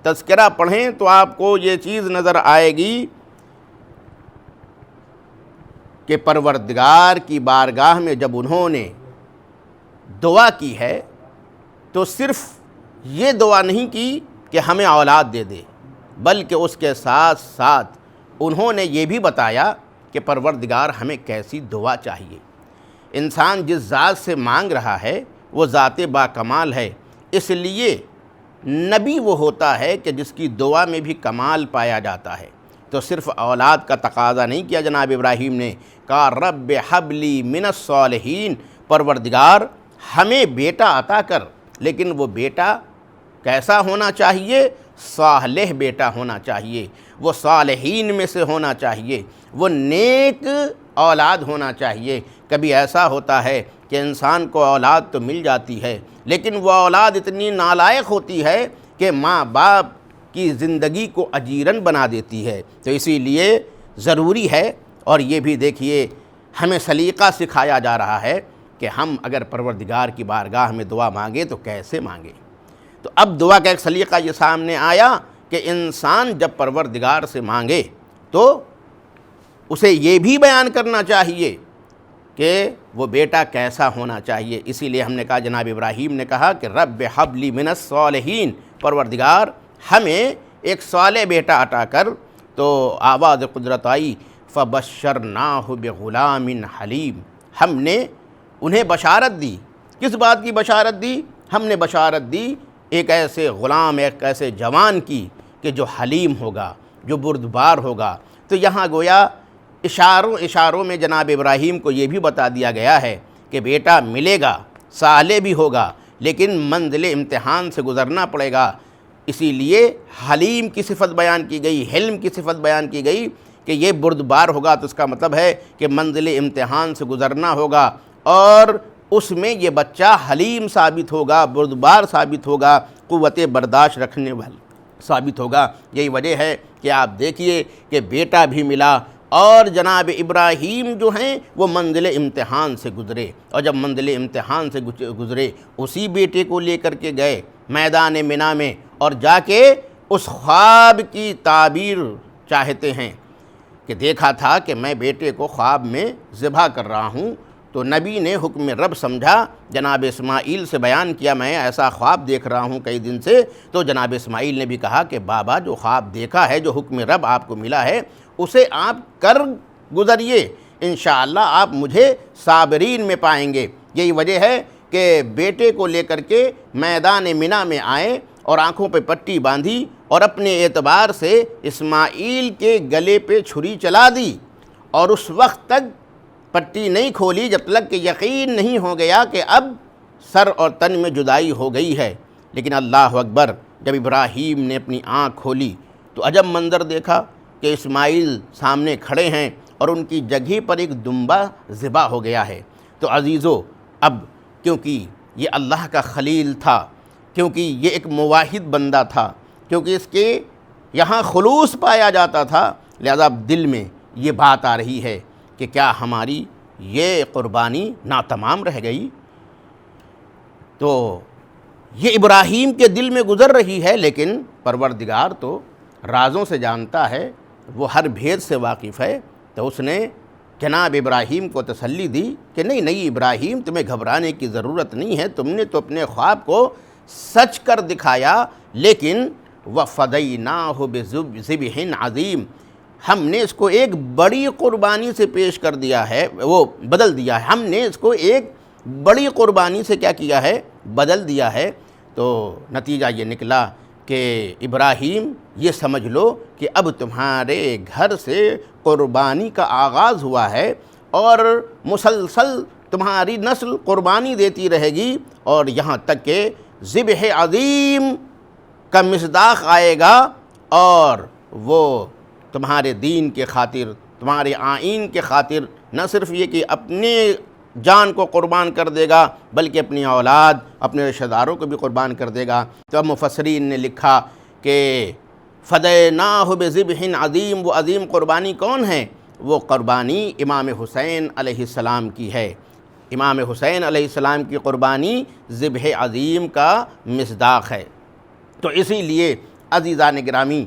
تذکرہ پڑھیں تو آپ کو یہ چیز نظر آئے گی کہ پروردگار کی بارگاہ میں جب انہوں نے دعا کی ہے تو صرف یہ دعا نہیں کی کہ ہمیں اولاد دے دے، بلکہ اس کے ساتھ ساتھ انہوں نے یہ بھی بتایا کہ پروردگار ہمیں کیسی دعا چاہیے۔ انسان جس ذات سے مانگ رہا ہے وہ ذات با کمال ہے، اس لیے نبی وہ ہوتا ہے کہ جس کی دعا میں بھی کمال پایا جاتا ہے۔ تو صرف اولاد کا تقاضا نہیں کیا جناب ابراہیم نے، کہا رب حب لی من الصالحین، پروردگار ہمیں بیٹا عطا کر، لیکن وہ بیٹا کیسا ہونا چاہیے؟ صالح بیٹا ہونا چاہیے، وہ صالحین میں سے ہونا چاہیے، وہ نیک اولاد ہونا چاہیے۔ کبھی ایسا ہوتا ہے کہ انسان کو اولاد تو مل جاتی ہے، لیکن وہ اولاد اتنی نالائق ہوتی ہے کہ ماں باپ کی زندگی کو اجیرن بنا دیتی ہے۔ تو اسی لیے ضروری ہے، اور یہ بھی دیکھیے ہمیں سلیقہ سکھایا جا رہا ہے کہ ہم اگر پروردگار کی بارگاہ میں دعا مانگیں تو کیسے مانگیں۔ تو اب دعا کا ایک سلیقہ یہ سامنے آیا کہ انسان جب پروردگار سے مانگے تو اسے یہ بھی بیان کرنا چاہیے کہ وہ بیٹا کیسا ہونا چاہیے۔ اسی لیے ہم نے کہا، جناب ابراہیم نے کہا کہ رب حب لی من الصالحین، پروردگار ہمیں ایک صالح بیٹا عطا کر۔ تو آواز قدرت آئی، فبشرناہ بغلام حلیم، ہم نے انہیں بشارت دی۔ کس بات کی بشارت دی؟ ہم نے بشارت دی ایک ایسے غلام، ایک ایسے جوان کی کہ جو حلیم ہوگا، جو بردبار ہوگا۔ تو یہاں گویا اشاروں میں جناب ابراہیم کو یہ بھی بتا دیا گیا ہے کہ بیٹا ملے گا، صالح بھی ہوگا، لیکن منزل امتحان سے گزرنا پڑے گا۔ اسی لیے حلیم کی صفت بیان کی گئی، حلم کی صفت بیان کی گئی کہ یہ بردبار ہوگا، تو اس کا مطلب ہے کہ منزل امتحان سے گزرنا ہوگا، اور اس میں یہ بچہ حلیم ثابت ہوگا، بردبار ثابت ہوگا، قوت برداشت رکھنے والا ثابت ہوگا۔ یہی وجہ ہے کہ آپ دیکھیے کہ بیٹا بھی ملا، اور جناب ابراہیم جو ہیں وہ منزل امتحان سے گزرے، اور جب منزل امتحان سے گزرے اسی بیٹے کو لے کر کے گئے میدان منا میں، اور جا کے اس خواب کی تعبیر چاہتے ہیں کہ دیکھا تھا کہ میں بیٹے کو خواب میں ذبح کر رہا ہوں، تو نبی نے حکم رب سمجھا، جناب اسماعیل سے بیان کیا میں ایسا خواب دیکھ رہا ہوں کئی دن سے، تو جناب اسماعیل نے بھی کہا کہ بابا جو خواب دیکھا ہے، جو حکم رب آپ کو ملا ہے، اسے آپ کر گزریے، انشاءاللہ آپ مجھے صابرین میں پائیں گے۔ یہی وجہ ہے کہ بیٹے کو لے کر کے میدان منا میں آئے اور آنکھوں پہ پٹی باندھی، اور اپنے اعتبار سے اسماعیل کے گلے پہ چھری چلا دی، اور اس وقت تک پٹی نہیں کھولی جب تک کہ یقین نہیں ہو گیا کہ اب سر اور تن میں جدائی ہو گئی ہے۔ لیکن اللہ اکبر، جب ابراہیم نے اپنی آنکھ کھولی تو عجب منظر دیکھا کہ اسماعیل سامنے کھڑے ہیں، اور ان کی جگہ پر ایک دمبا ذبح ہو گیا ہے۔ تو عزیزو، اب کیونکہ یہ اللہ کا خلیل تھا، کیونکہ یہ ایک موحد بندہ تھا، کیونکہ اس کے یہاں خلوص پایا جاتا تھا، لہذا اب دل میں یہ بات آ رہی ہے کہ کیا ہماری یہ قربانی ناتمام رہ گئی؟ تو یہ ابراہیم کے دل میں گزر رہی ہے، لیکن پروردگار تو رازوں سے جانتا ہے، وہ ہر بھید سے واقف ہے، تو اس نے جناب ابراہیم کو تسلی دی کہ نہیں ابراہیم، تمہیں گھبرانے کی ضرورت نہیں ہے، تم نے تو اپنے خواب کو سچ کر دکھایا، لیکن وَفَدَيْنَاهُ بِذِبْحٍ عَظِيمٍ، ہم نے اس کو ایک بڑی قربانی سے پیش کر دیا ہے، وہ بدل دیا ہے، ہم نے اس کو ایک بڑی قربانی سے کیا کیا ہے؟ بدل دیا ہے۔ تو نتیجہ یہ نکلا کہ ابراہیم، یہ سمجھ لو کہ اب تمہارے گھر سے قربانی کا آغاز ہوا ہے، اور مسلسل تمہاری نسل قربانی دیتی رہے گی، اور یہاں تک کہ ذبح عظیم کا مصداق آئے گا، اور وہ تمہارے دین کے خاطر، تمہارے آئین کے خاطر نہ صرف یہ کہ اپنے جان کو قربان کر دے گا، بلکہ اپنی اولاد، اپنے رشتہ داروں کو بھی قربان کر دے گا۔ تو اب مفسرین نے لکھا کہ فَدَيْنَاهُ بِذِبْحٍ عَظِيمٍ، وہ عظیم قربانی کون ہے؟ وہ قربانی امام حسین علیہ السلام کی ہے۔ امام حسین علیہ السلام کی قربانی ذبح عظیم کا مصداق ہے۔ تو اسی لیے عزیزان گرامی،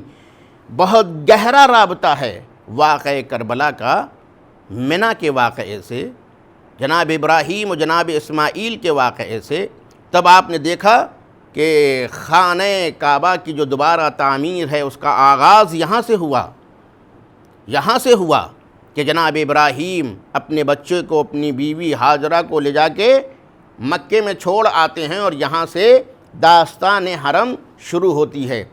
بہت گہرا رابطہ ہے واقعہ کربلا کا منا کے واقعے سے، جناب ابراہیم و جناب اسماعیل کے واقعے سے۔ تب آپ نے دیکھا کہ خانہ کعبہ کی جو دوبارہ تعمیر ہے، اس کا آغاز یہاں سے ہوا کہ جناب ابراہیم اپنے بچے کو، اپنی بیوی ہاجرہ کو لے جا کے مکے میں چھوڑ آتے ہیں، اور یہاں سے داستان حرم شروع ہوتی ہے،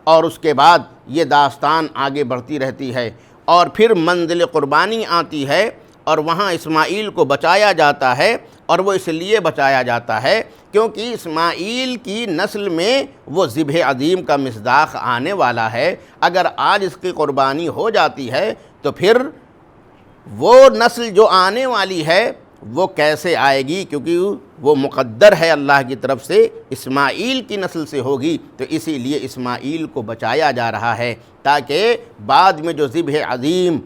اور اس کے بعد یہ داستان آگے بڑھتی رہتی ہے، اور پھر منزل قربانی آتی ہے، اور وہاں اسماعیل کو بچایا جاتا ہے، اور وہ اس لیے بچایا جاتا ہے کیونکہ اسماعیل کی نسل میں وہ ذبح عظیم کا مصداق آنے والا ہے۔ اگر آج اس کی قربانی ہو جاتی ہے تو پھر وہ نسل جو آنے والی ہے وہ کیسے آئے گی، کیونکہ وہ مقدر ہے اللہ کی طرف سے اسماعیل کی نسل سے ہوگی۔ تو اسی لیے اسماعیل کو بچایا جا رہا ہے تاکہ بعد میں جو ذبح عظیم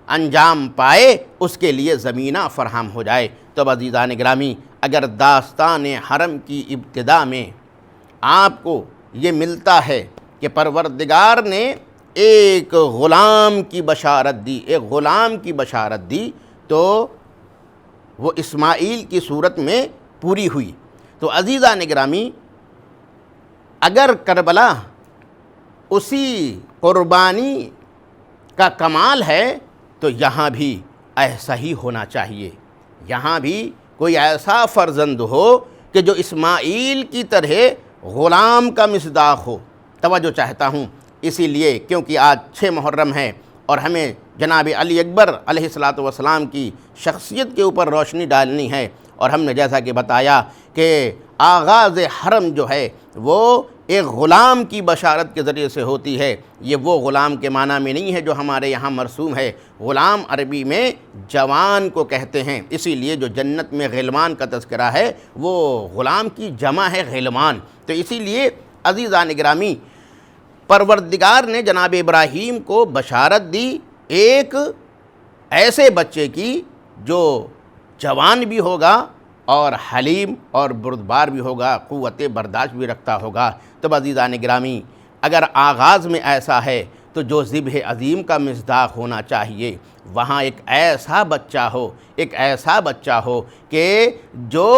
انجام پائے اس کے لیے زمینہ فراہم ہو جائے۔ تو عزیزان گرامی، اگر داستان حرم کی ابتدا میں آپ کو یہ ملتا ہے کہ پروردگار نے ایک غلام کی بشارت دی، تو وہ اسماعیل کی صورت میں پوری ہوئی۔ تو عزیزان گرامی، اگر کربلا اسی قربانی کا کمال ہے تو یہاں بھی ایسا ہی ہونا چاہیے، یہاں بھی کوئی ایسا فرزند ہو کہ جو اسماعیل کی طرح غلام کا مصداق ہو۔ توجہ چاہتا ہوں، اسی لیے کیونکہ آج 6 محرم ہے، اور ہمیں جناب علی اکبر علیہ السلام کی شخصیت کے اوپر روشنی ڈالنی ہے، اور ہم نے جیسا کہ بتایا کہ آغاز حرم جو ہے وہ ایک غلام کی بشارت کے ذریعے سے ہوتی ہے۔ یہ وہ غلام کے معنی میں نہیں ہے جو ہمارے یہاں مرسوم ہے۔ غلام عربی میں جوان کو کہتے ہیں، اسی لیے جو جنت میں غلمان کا تذکرہ ہے وہ غلام کی جمع ہے غلمان۔ تو اسی لیے عزیزان گرامی، پروردگار نے جناب ابراہیم کو بشارت دی ایک ایسے بچے کی جو جوان بھی ہوگا اور حلیم اور بردبار بھی ہوگا، قوت برداشت بھی رکھتا ہوگا۔ تو عزیزان گرامی، اگر آغاز میں ایسا ہے تو جو ذبح عظیم کا مصداق ہونا چاہیے وہاں ایک ایسا بچہ ہو کہ جو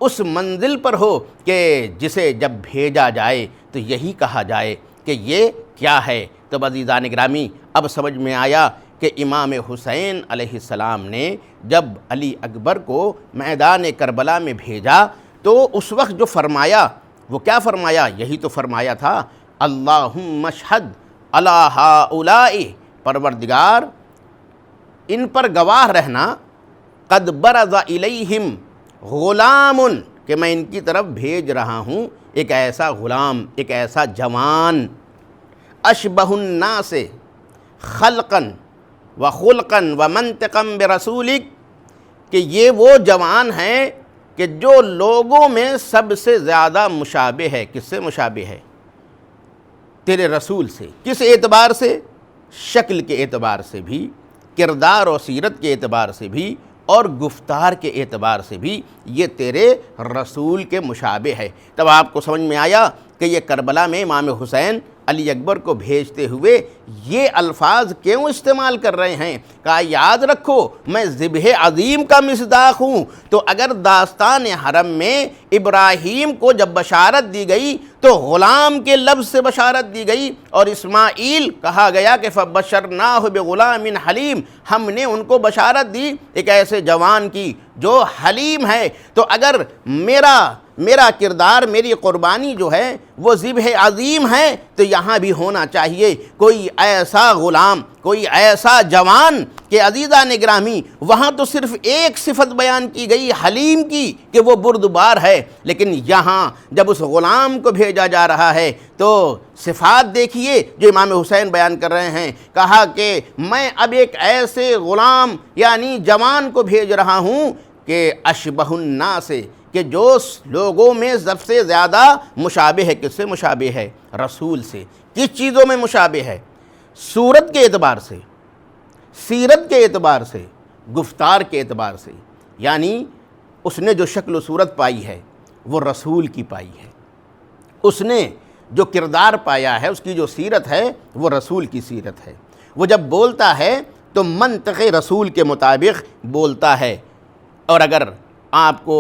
اس منزل پر ہو کہ جسے جب بھیجا جائے تو یہی کہا جائے کہ یہ کیا ہے۔ تو عزیزان گرامی، اب سمجھ میں آیا کہ امام حسین علیہ السلام نے جب علی اکبر کو میدان کربلا میں بھیجا تو اس وقت جو فرمایا وہ کیا فرمایا؟ یہی تو فرمایا تھا، اللہم اشہد علی ہؤلاء، پروردگار ان پر گواہ رہنا، قد برز الیہم غلام، کہ میں ان کی طرف بھیج رہا ہوں ایک ایسا غلام، ایک ایسا جوان، اشبہ الناس خلقا وخلقا ومنطقا برسولک، کہ یہ وہ جوان ہیں کہ جو لوگوں میں سب سے زیادہ مشابہ ہے۔ کس سے مشابہ ہے؟ تیرے رسول سے۔ کس اعتبار سے؟ شکل کے اعتبار سے بھی، کردار و سیرت کے اعتبار سے بھی، اور گفتار کے اعتبار سے بھی یہ تیرے رسول کے مشابہ ہے۔ تب آپ کو سمجھ میں آیا کہ یہ کربلا میں امام حسین علی اکبر کو بھیجتے ہوئے یہ الفاظ کیوں استعمال کر رہے ہیں؟ کہا یاد رکھو میں ذبح عظیم کا مصداق ہوں۔ تو اگر داستان حرم میں ابراہیم کو جب بشارت دی گئی تو غلام کے لفظ سے بشارت دی گئی، اور اسماعیل کہا گیا کہ فَبَشَّرْنَاهُ بِغُلَامٍ حلیم، ہم نے ان کو بشارت دی ایک ایسے جوان کی جو حلیم ہے۔ تو اگر میرا کردار، میری قربانی جو ہے وہ ذبح عظیم ہے تو یہاں بھی ہونا چاہیے کوئی ایسا غلام، کوئی ایسا جوان کہ عزیزان گرامی وہاں تو صرف ایک صفت بیان کی گئی حلیم کی کہ وہ بردبار ہے، لیکن یہاں جب اس غلام کو بھیجا جا رہا ہے تو صفات دیکھیے جو امام حسین بیان کر رہے ہیں۔ کہا کہ میں اب ایک ایسے غلام یعنی جوان کو بھیج رہا ہوں کہ اشبہ الناس، کہ جو لوگوں میں سب سے زیادہ مشابہ ہے۔ کس سے مشابہ ہے؟ رسول سے۔ کس چیزوں میں مشابہ ہے؟ صورت کے اعتبار سے، سیرت کے اعتبار سے، گفتار کے اعتبار سے، یعنی اس نے جو شکل و صورت پائی ہے وہ رسول کی پائی ہے، اس نے جو کردار پایا ہے، اس کی جو سیرت ہے وہ رسول کی سیرت ہے۔ وہ جب بولتا ہے تو منطق رسول کے مطابق بولتا ہے، اور اگر آپ کو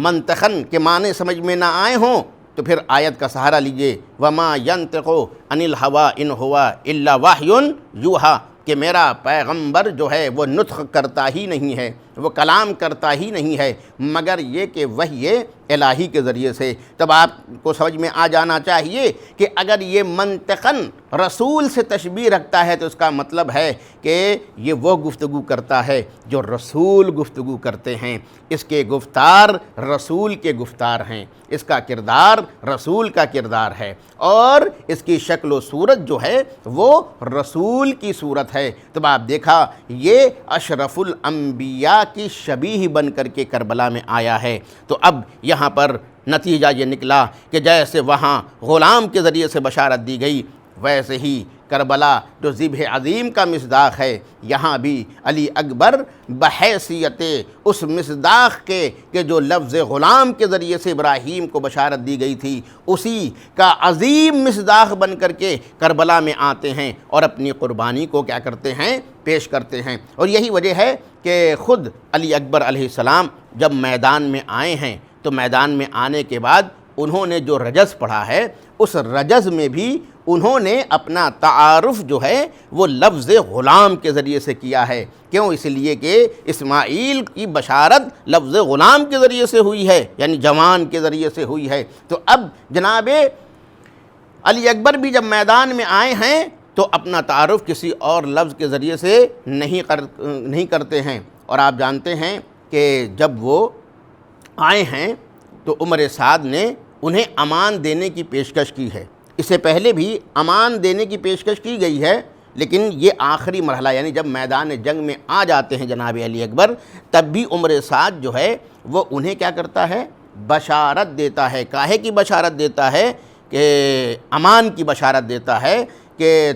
منطقاً کے معنی سمجھ میں نہ آئے ہوں تو پھر آیت کا سہارا لیجئے، وَمَا يَنْتِقُ عَنِ الْهَوَىٰ إِنْ هُوَ إِلَّا وَحْيٌ يُوحَىٰ، کہ میرا پیغمبر جو ہے وہ نطق کرتا ہی نہیں ہے، وہ کلام کرتا ہی نہیں ہے مگر یہ کہ وحی الہی کے ذریعے سے۔ تب آپ کو سمجھ میں آ جانا چاہیے کہ اگر یہ منطقاً رسول سے تشبیہ رکھتا ہے تو اس کا مطلب ہے کہ یہ وہ گفتگو کرتا ہے جو رسول گفتگو کرتے ہیں، اس کے گفتار رسول کے گفتار ہیں، اس کا کردار رسول کا کردار ہے، اور اس کی شکل و صورت جو ہے وہ رسول کی صورت ہے۔ تب آپ دیکھا یہ اشرف الانبیاء کی شبیہ بن کر کے کربلا میں آیا ہے۔ تو اب یہاں پر نتیجہ یہ نکلا کہ جیسے وہاں غلام کے ذریعے سے بشارت دی گئی، ویسے ہی کربلا جو ذبح عظیم کا مصداق ہے یہاں بھی علی اکبر بحیثیت اس مصداق کے کہ جو لفظ غلام کے ذریعے سے ابراہیم کو بشارت دی گئی تھی اسی کا عظیم مصداق بن کر کے کربلا میں آتے ہیں اور اپنی قربانی کو کیا کرتے ہیں؟ پیش کرتے ہیں۔ اور یہی وجہ ہے کہ خود علی اکبر علیہ السلام جب میدان میں آئے ہیں تو میدان میں آنے کے بعد انہوں نے جو رجز پڑھا ہے اس رجز میں بھی انہوں نے اپنا تعارف جو ہے وہ لفظ غلام کے ذریعے سے کیا ہے۔ کیوں؟ اس لیے کہ اسماعیل کی بشارت لفظ غلام کے ذریعے سے ہوئی ہے، یعنی جوان کے ذریعے سے ہوئی ہے۔ تو اب جناب علی اکبر بھی جب میدان میں آئے ہیں تو اپنا تعارف کسی اور لفظ کے ذریعے سے نہیں کرتے ہیں۔ اور آپ جانتے ہیں کہ جب وہ آئے ہیں تو عمر سعد نے انہیں امان دینے کی پیشکش کی ہے۔ اس سے پہلے بھی امان دینے کی پیشکش کی گئی ہے، لیکن یہ آخری مرحلہ، یعنی جب میدان جنگ میں آ جاتے ہیں جناب علی اکبر، تب بھی عمر سعد جو ہے وہ انہیں کیا کرتا ہے؟ بشارت دیتا ہے۔ کاہے کی بشارت دیتا ہے؟ کہ امان کی بشارت دیتا ہے کہ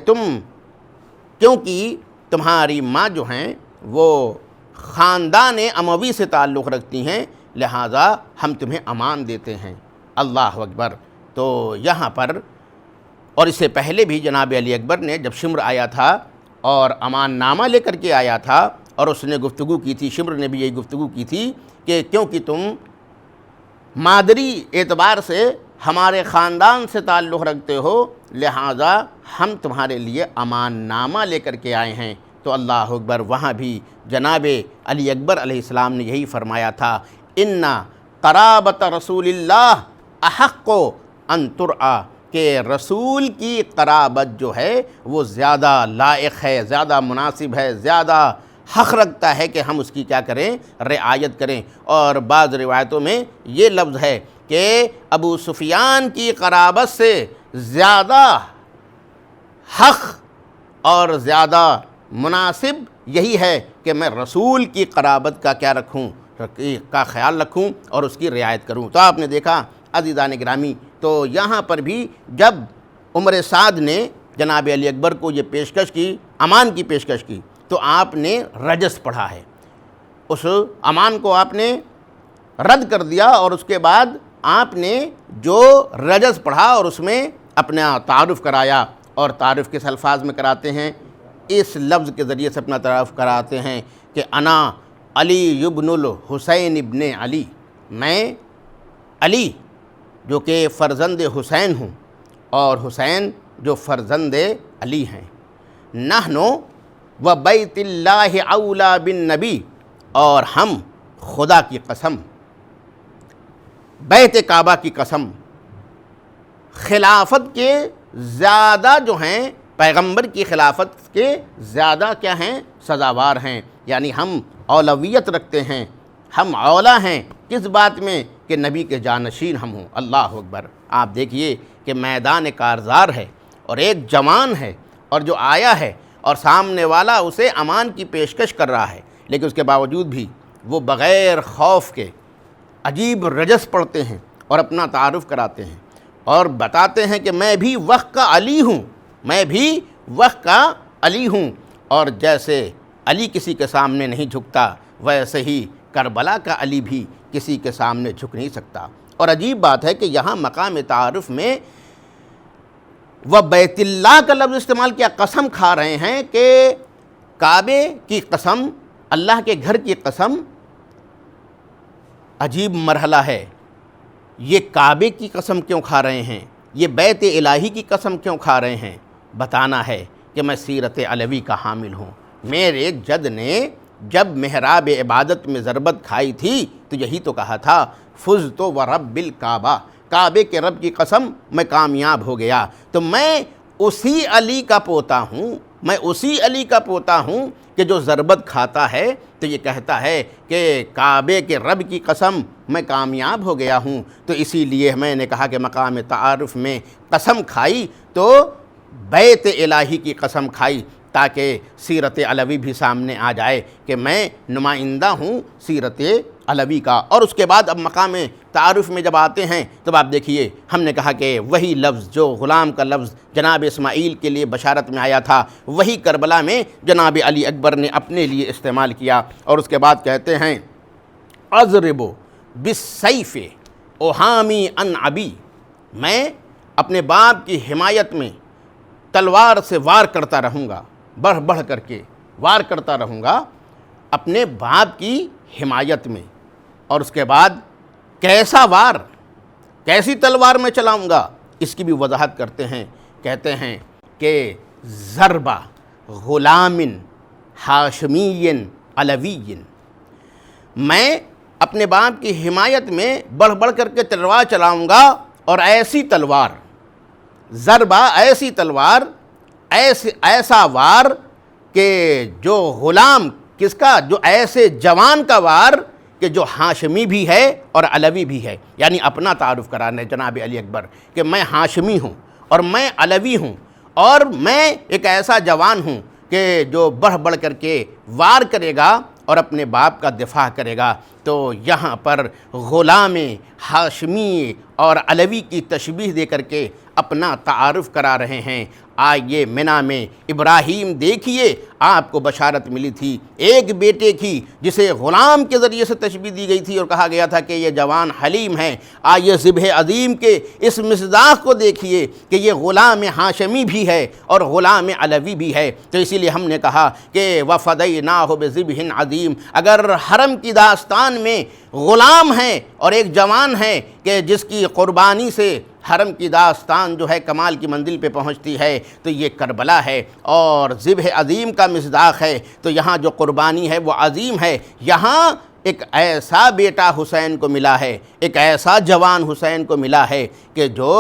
کیونکہ تمہاری ماں جو ہیں وہ خاندان اموی سے تعلق رکھتی ہیں، لہٰذا ہم تمہیں امان دیتے ہیں۔ اللہ اکبر۔ تو یہاں پر، اور اس سے پہلے بھی جناب علی اکبر نے جب شمر آیا تھا اور امان نامہ لے کر کے آیا تھا اور اس نے گفتگو کی تھی، شمر نے بھی یہی گفتگو کی تھی کہ کیونکہ تم مادری اعتبار سے ہمارے خاندان سے تعلق رکھتے ہو، لہٰذا ہم تمہارے لیے امان نامہ لے کر کے آئے ہیں۔ تو اللہ اکبر، وہاں بھی جناب علی اکبر علیہ السلام نے یہی فرمایا تھا، ان قرابت رسول اللہ احق ان ترعی، کہ رسول کی قرابت جو ہے وہ زیادہ لائق ہے، زیادہ مناسب ہے، زیادہ حق رکھتا ہے کہ ہم اس کی کیا کریں؟ رعایت کریں۔ اور بعض روایتوں میں یہ لفظ ہے کہ ابو سفیان کی قرابت سے زیادہ حق اور زیادہ مناسب یہی ہے کہ میں رسول کی قرابت کا کیا رکھوں؟ کا خیال رکھوں اور اس کی رعایت کروں۔ تو آپ نے دیکھا عزیزان گرامی، تو یہاں پر بھی جب عمر سعد نے جناب علی اکبر کو یہ پیشکش کی، امان کی پیشکش کی، تو آپ نے رجس پڑھا ہے، اس امان کو آپ نے رد کر دیا، اور اس کے بعد آپ نے جو رجس پڑھا اور اس میں اپنا تعارف کرایا، اور تعارف کس الفاظ میں کراتے ہیں؟ اس لفظ کے ذریعے سے اپنا تعارف کراتے ہیں کہ انا علی ابن الحسین ابن علی، میں علی جو کہ فرزند حسین ہوں اور حسین جو فرزند علی ہیں، نحن و بیت اللہ اولا بالنبی، اور ہم خدا کی قسم، بیت کعبہ کی قسم، خلافت کے زیادہ جو ہیں، پیغمبر کی خلافت کے زیادہ کیا ہیں؟ سزاوار ہیں، یعنی ہم اولویت رکھتے ہیں، ہم اولا ہیں کس بات میں؟ کہ نبی کے جانشین ہم ہوں۔ اللہ اکبر۔ آپ دیکھیے کہ میدان کارزار ہے اور ایک جوان ہے اور جو آیا ہے اور سامنے والا اسے امان کی پیشکش کر رہا ہے، لیکن اس کے باوجود بھی وہ بغیر خوف کے عجیب رجس پڑھتے ہیں اور اپنا تعارف کراتے ہیں اور بتاتے ہیں کہ میں بھی وقت کا علی ہوں، میں بھی وقت کا علی ہوں، اور جیسے علی کسی کے سامنے نہیں جھکتا، ویسے ہی کربلا کا علی بھی کسی کے سامنے جھک نہیں سکتا۔ اور عجیب بات ہے کہ یہاں مقام تعارف میں وہ بیت اللہ کا لفظ استعمال کیا، قسم کھا رہے ہیں کہ کعبے کی قسم، اللہ کے گھر کی قسم۔ عجیب مرحلہ ہے، یہ کعبے کی قسم کیوں کھا رہے ہیں؟ یہ بیت الہی کی قسم کیوں کھا رہے ہیں؟ بتانا ہے کہ میں سیرت علوی کا حامل ہوں۔ میرے جد نے جب محراب عبادت میں ضربت کھائی تھی تو یہی تو کہا تھا، فزت ورب الکعبہ، کعبے کے رب کی قسم میں کامیاب ہو گیا۔ تو میں اسی علی کا پوتا ہوں، میں اسی علی کا پوتا ہوں کہ جو ضربت کھاتا ہے تو یہ کہتا ہے کہ کعبے کے رب کی قسم میں کامیاب ہو گیا ہوں۔ تو اسی لیے میں نے کہا کہ مقام تعارف میں قسم کھائی تو بیت الہی کی قسم کھائی، تاکہ سیرت علوی بھی سامنے آ جائے کہ میں نمائندہ ہوں سیرت علوی کا۔ اور اس کے بعد اب مقام تعارف میں جب آتے ہیں تب آپ دیکھیے، ہم نے کہا کہ وہی لفظ جو غلام کا لفظ جناب اسماعیل کے لیے بشارت میں آیا تھا، وہی کربلا میں جناب علی اکبر نے اپنے لیے استعمال کیا۔ اور اس کے بعد کہتے ہیں اضرب بالسیف احامی عن ابی، میں اپنے باپ کی حمایت میں تلوار سے وار کرتا رہوں گا، بڑھ بڑھ کر کے وار کرتا رہوں گا اپنے باپ کی حمایت میں۔ اور اس کے بعد کیسا وار، کیسی تلوار میں چلاؤں گا، اس کی بھی وضاحت کرتے ہیں۔ کہتے ہیں کہ ضربہ غلام ہاشمی علوی، میں اپنے باپ کی حمایت میں بڑھ بڑھ کر کے تلوار چلاؤں گا، اور ایسی تلوار، ضربہ ایسی تلوار، ایسا وار کہ جو غلام کس کا، جو ایسے جوان کا وار کہ جو ہاشمی بھی ہے اور علوی بھی ہے، یعنی اپنا تعارف کرانا ہے جناب علی اکبر کہ میں ہاشمی ہوں اور میں علوی ہوں، اور میں ایک ایسا جوان ہوں کہ جو بڑھ بڑھ کر کے وار کرے گا اور اپنے باپ کا دفاع کرے گا۔ تو یہاں پر غلام ہاشمی اور علوی کی تشبیہ دے کر کے اپنا تعارف کرا رہے ہیں۔ آئیے منی میں ابراہیم دیکھیے، آپ کو بشارت ملی تھی ایک بیٹے کی جسے غلام کے ذریعے سے تشبیہ دی گئی تھی اور کہا گیا تھا کہ یہ جوان حلیم ہے۔ آئیے ذبح عظیم کے اس مصداق کو دیکھیے کہ یہ غلام ہاشمی بھی ہے اور غلام علوی بھی ہے۔ تو اسی لیے ہم نے کہا کہ وَفَدَيْنَاهُ بِذِبْحٍ عَظِيمٍ، اگر حرم کی داستان میں غلام ہے اور ایک جوان ہے کہ جس کی قربانی سے حرم کی داستان جو ہے کمال کی منزل پہ پہنچتی ہے، تو یہ کربلا ہے اور ذبح عظیم کا مصداق ہے۔ تو یہاں جو قربانی ہے وہ عظیم ہے، یہاں ایک ایسا بیٹا حسین کو ملا ہے، ایک ایسا جوان حسین کو ملا ہے کہ جو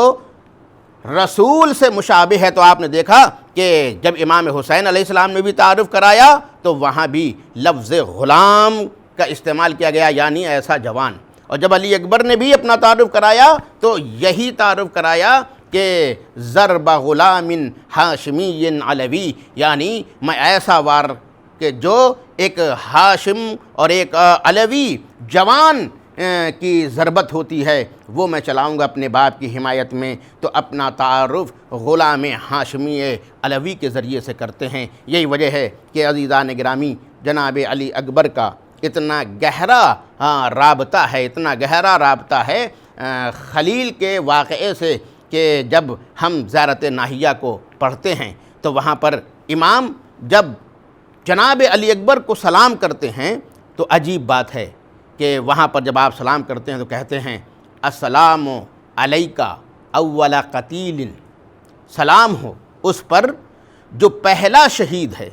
رسول سے مشابہ ہے۔ تو آپ نے دیکھا کہ جب امام حسین علیہ السلام نے بھی تعارف کرایا تو وہاں بھی لفظ غلام کا استعمال کیا گیا، یعنی ایسا جوان۔ اور جب علی اکبر نے بھی اپنا تعارف کرایا تو یہی تعارف کرایا کہ ضرب غلام ہاشمی علوی، یعنی میں ایسا وار کہ جو ایک ہاشم اور ایک علوی جوان کی ضربت ہوتی ہے وہ میں چلاؤں گا اپنے باپ کی حمایت میں۔ تو اپنا تعارف غلام ہاشمی علوی کے ذریعے سے کرتے ہیں۔ یہی وجہ ہے کہ عزیزان گرامی جناب علی اکبر کا اتنا گہرا رابطہ ہے، اتنا گہرا رابطہ ہے خلیل کے واقعے سے کہ جب ہم زیارت ناہیہ کو پڑھتے ہیں تو وہاں پر امام جب جناب علی اکبر کو سلام کرتے ہیں تو عجیب بات ہے کہ وہاں پر جب آپ سلام کرتے ہیں تو کہتے ہیں السلام علیکہ اول قتیل، سلام ہو اس پر جو پہلا شہید ہے۔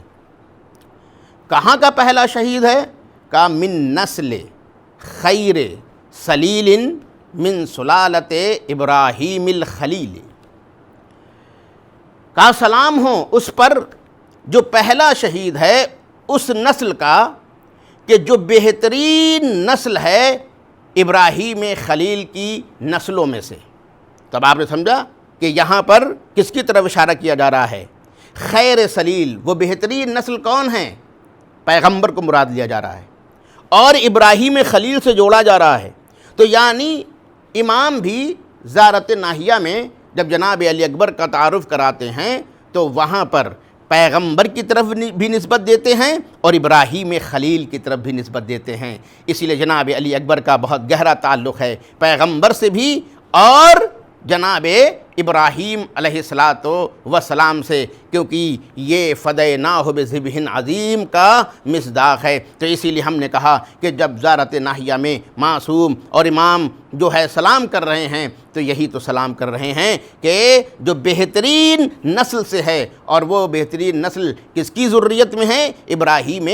کہاں کا پہلا شہید ہے؟ کا من نسل خیر سلیل من سلالت ابراہیم الخلیل، کا سلام ہو اس پر جو پہلا شہید ہے اس نسل کا کہ جو بہترین نسل ہے ابراہیم خلیل کی نسلوں میں سے۔ تب آپ نے سمجھا کہ یہاں پر کس کی طرف اشارہ کیا جا رہا ہے؟ خیر سلیل، وہ بہترین نسل کون ہیں؟ پیغمبر کو مراد لیا جا رہا ہے اور ابراہیم خلیل سے جوڑا جا رہا ہے۔ تو یعنی امام بھی زیارت ناہیہ میں جب جناب علی اکبر کا تعارف کراتے ہیں تو وہاں پر پیغمبر کی طرف بھی نسبت دیتے ہیں اور ابراہیم خلیل کی طرف بھی نسبت دیتے ہیں۔ اسی لیے جناب علی اکبر کا بہت گہرا تعلق ہے پیغمبر سے بھی اور جناب ابراہیم علیہ السلام سے، کیونکہ یہ فدیناہ بذبح عظیم کا مصداق ہے۔ تو اسی لیے ہم نے کہا کہ جب زیارت ناہیہ میں معصوم اور امام جو ہے سلام کر رہے ہیں تو یہی تو سلام کر رہے ہیں کہ جو بہترین نسل سے ہے، اور وہ بہترین نسل کس کی ذریت میں ہے؟ ابراہیم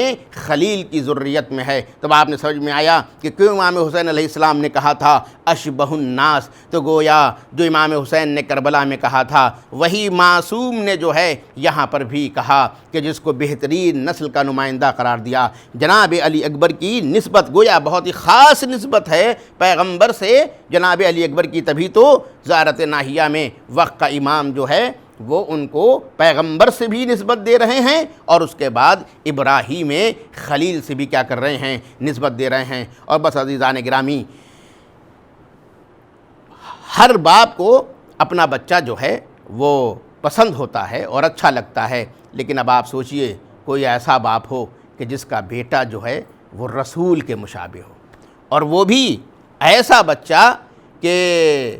خلیل کی ذریت میں ہے۔ تب آپ نے سمجھ میں آیا کہ کیوں امام حسین علیہ السلام نے کہا تھا اشبہ الناس، تو گویا جو امام حسین نے کربلا میں کہا تھا وہی معصوم نے جو ہے یہاں پر بھی کہا کہ جس کو بہترین نسل کا نمائندہ قرار دیا۔ جناب علی اکبر کی نسبت گویا بہت ہی خاص نسبت ہے پیغمبر سے جناب علی اکبر کی، تبھی تو زیارت ناہیہ میں وقت کا امام جو ہے وہ ان کو پیغمبر سے بھی نسبت دے رہے ہیں اور اس کے بعد ابراہیم خلیل سے بھی کیا کر رہے ہیں؟ نسبت دے رہے ہیں۔ اور بس عزیزان گرامی، ہر باپ کو اپنا بچہ جو ہے وہ پسند ہوتا ہے اور اچھا لگتا ہے، لیکن اب آپ سوچئے کوئی ایسا باپ ہو کہ جس کا بیٹا جو ہے وہ رسول کے مشابہ ہو، اور وہ بھی ایسا بچہ کہ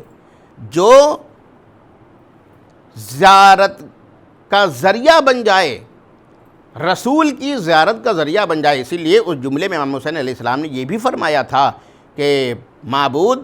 جو زیارت کا ذریعہ بن جائے، رسول کی زیارت کا ذریعہ بن جائے۔ اسی لیے اس جملے میں امام حسین علیہ السلام نے یہ بھی فرمایا تھا کہ معبود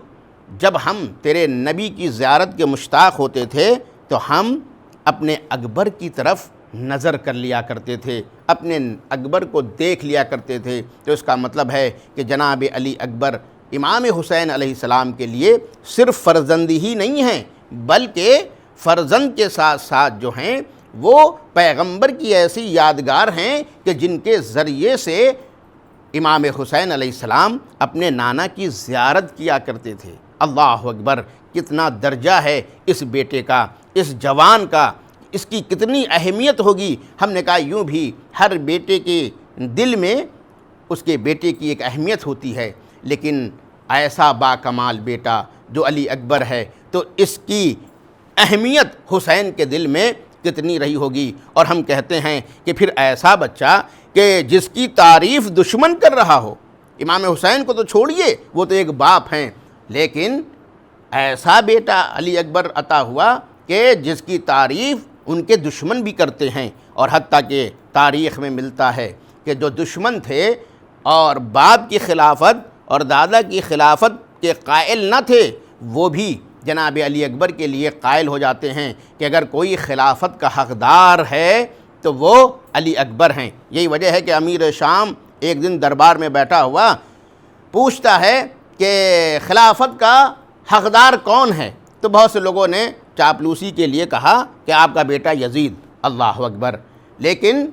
جب ہم تیرے نبی کی زیارت کے مشتاق ہوتے تھے تو ہم اپنے اکبر کی طرف نظر کر لیا کرتے تھے، اپنے اکبر کو دیکھ لیا کرتے تھے۔ تو اس کا مطلب ہے کہ جناب علی اکبر امام حسین علیہ السلام کے لیے صرف فرزند ہی نہیں ہیں، بلکہ فرزند کے ساتھ ساتھ جو ہیں وہ پیغمبر کی ایسی یادگار ہیں کہ جن کے ذریعے سے امام حسین علیہ السلام اپنے نانا کی زیارت کیا کرتے تھے۔ اللہ اکبر، کتنا درجہ ہے اس بیٹے کا، اس جوان کا، اس کی کتنی اہمیت ہوگی۔ ہم نے کہا یوں بھی ہر بیٹے کے دل میں اس کے بیٹے کی ایک اہمیت ہوتی ہے، لیکن ایسا با کمال بیٹا جو علی اکبر ہے تو اس کی اہمیت حسین کے دل میں کتنی رہی ہوگی۔ اور ہم کہتے ہیں کہ پھر ایسا بچہ کہ جس کی تعریف دشمن کر رہا ہو، امام حسین کو تو چھوڑیے، وہ تو ایک باپ ہیں، لیکن ایسا بیٹا علی اکبر عطا ہوا کہ جس کی تعریف ان کے دشمن بھی کرتے ہیں، اور حتیٰ کہ تاریخ میں ملتا ہے کہ جو دشمن تھے اور باپ کی خلافت اور دادا کی خلافت کے قائل نہ تھے، وہ بھی جناب علی اکبر کے لیے قائل ہو جاتے ہیں کہ اگر کوئی خلافت کا حقدار ہے تو وہ علی اکبر ہیں۔ یہی وجہ ہے کہ امیر شام ایک دن دربار میں بیٹھا ہوا پوچھتا ہے کہ خلافت کا حقدار کون ہے؟ تو بہت سے لوگوں نے چاپلوسی کے لیے کہا کہ آپ کا بیٹا یزید۔ اللہ اکبر، لیکن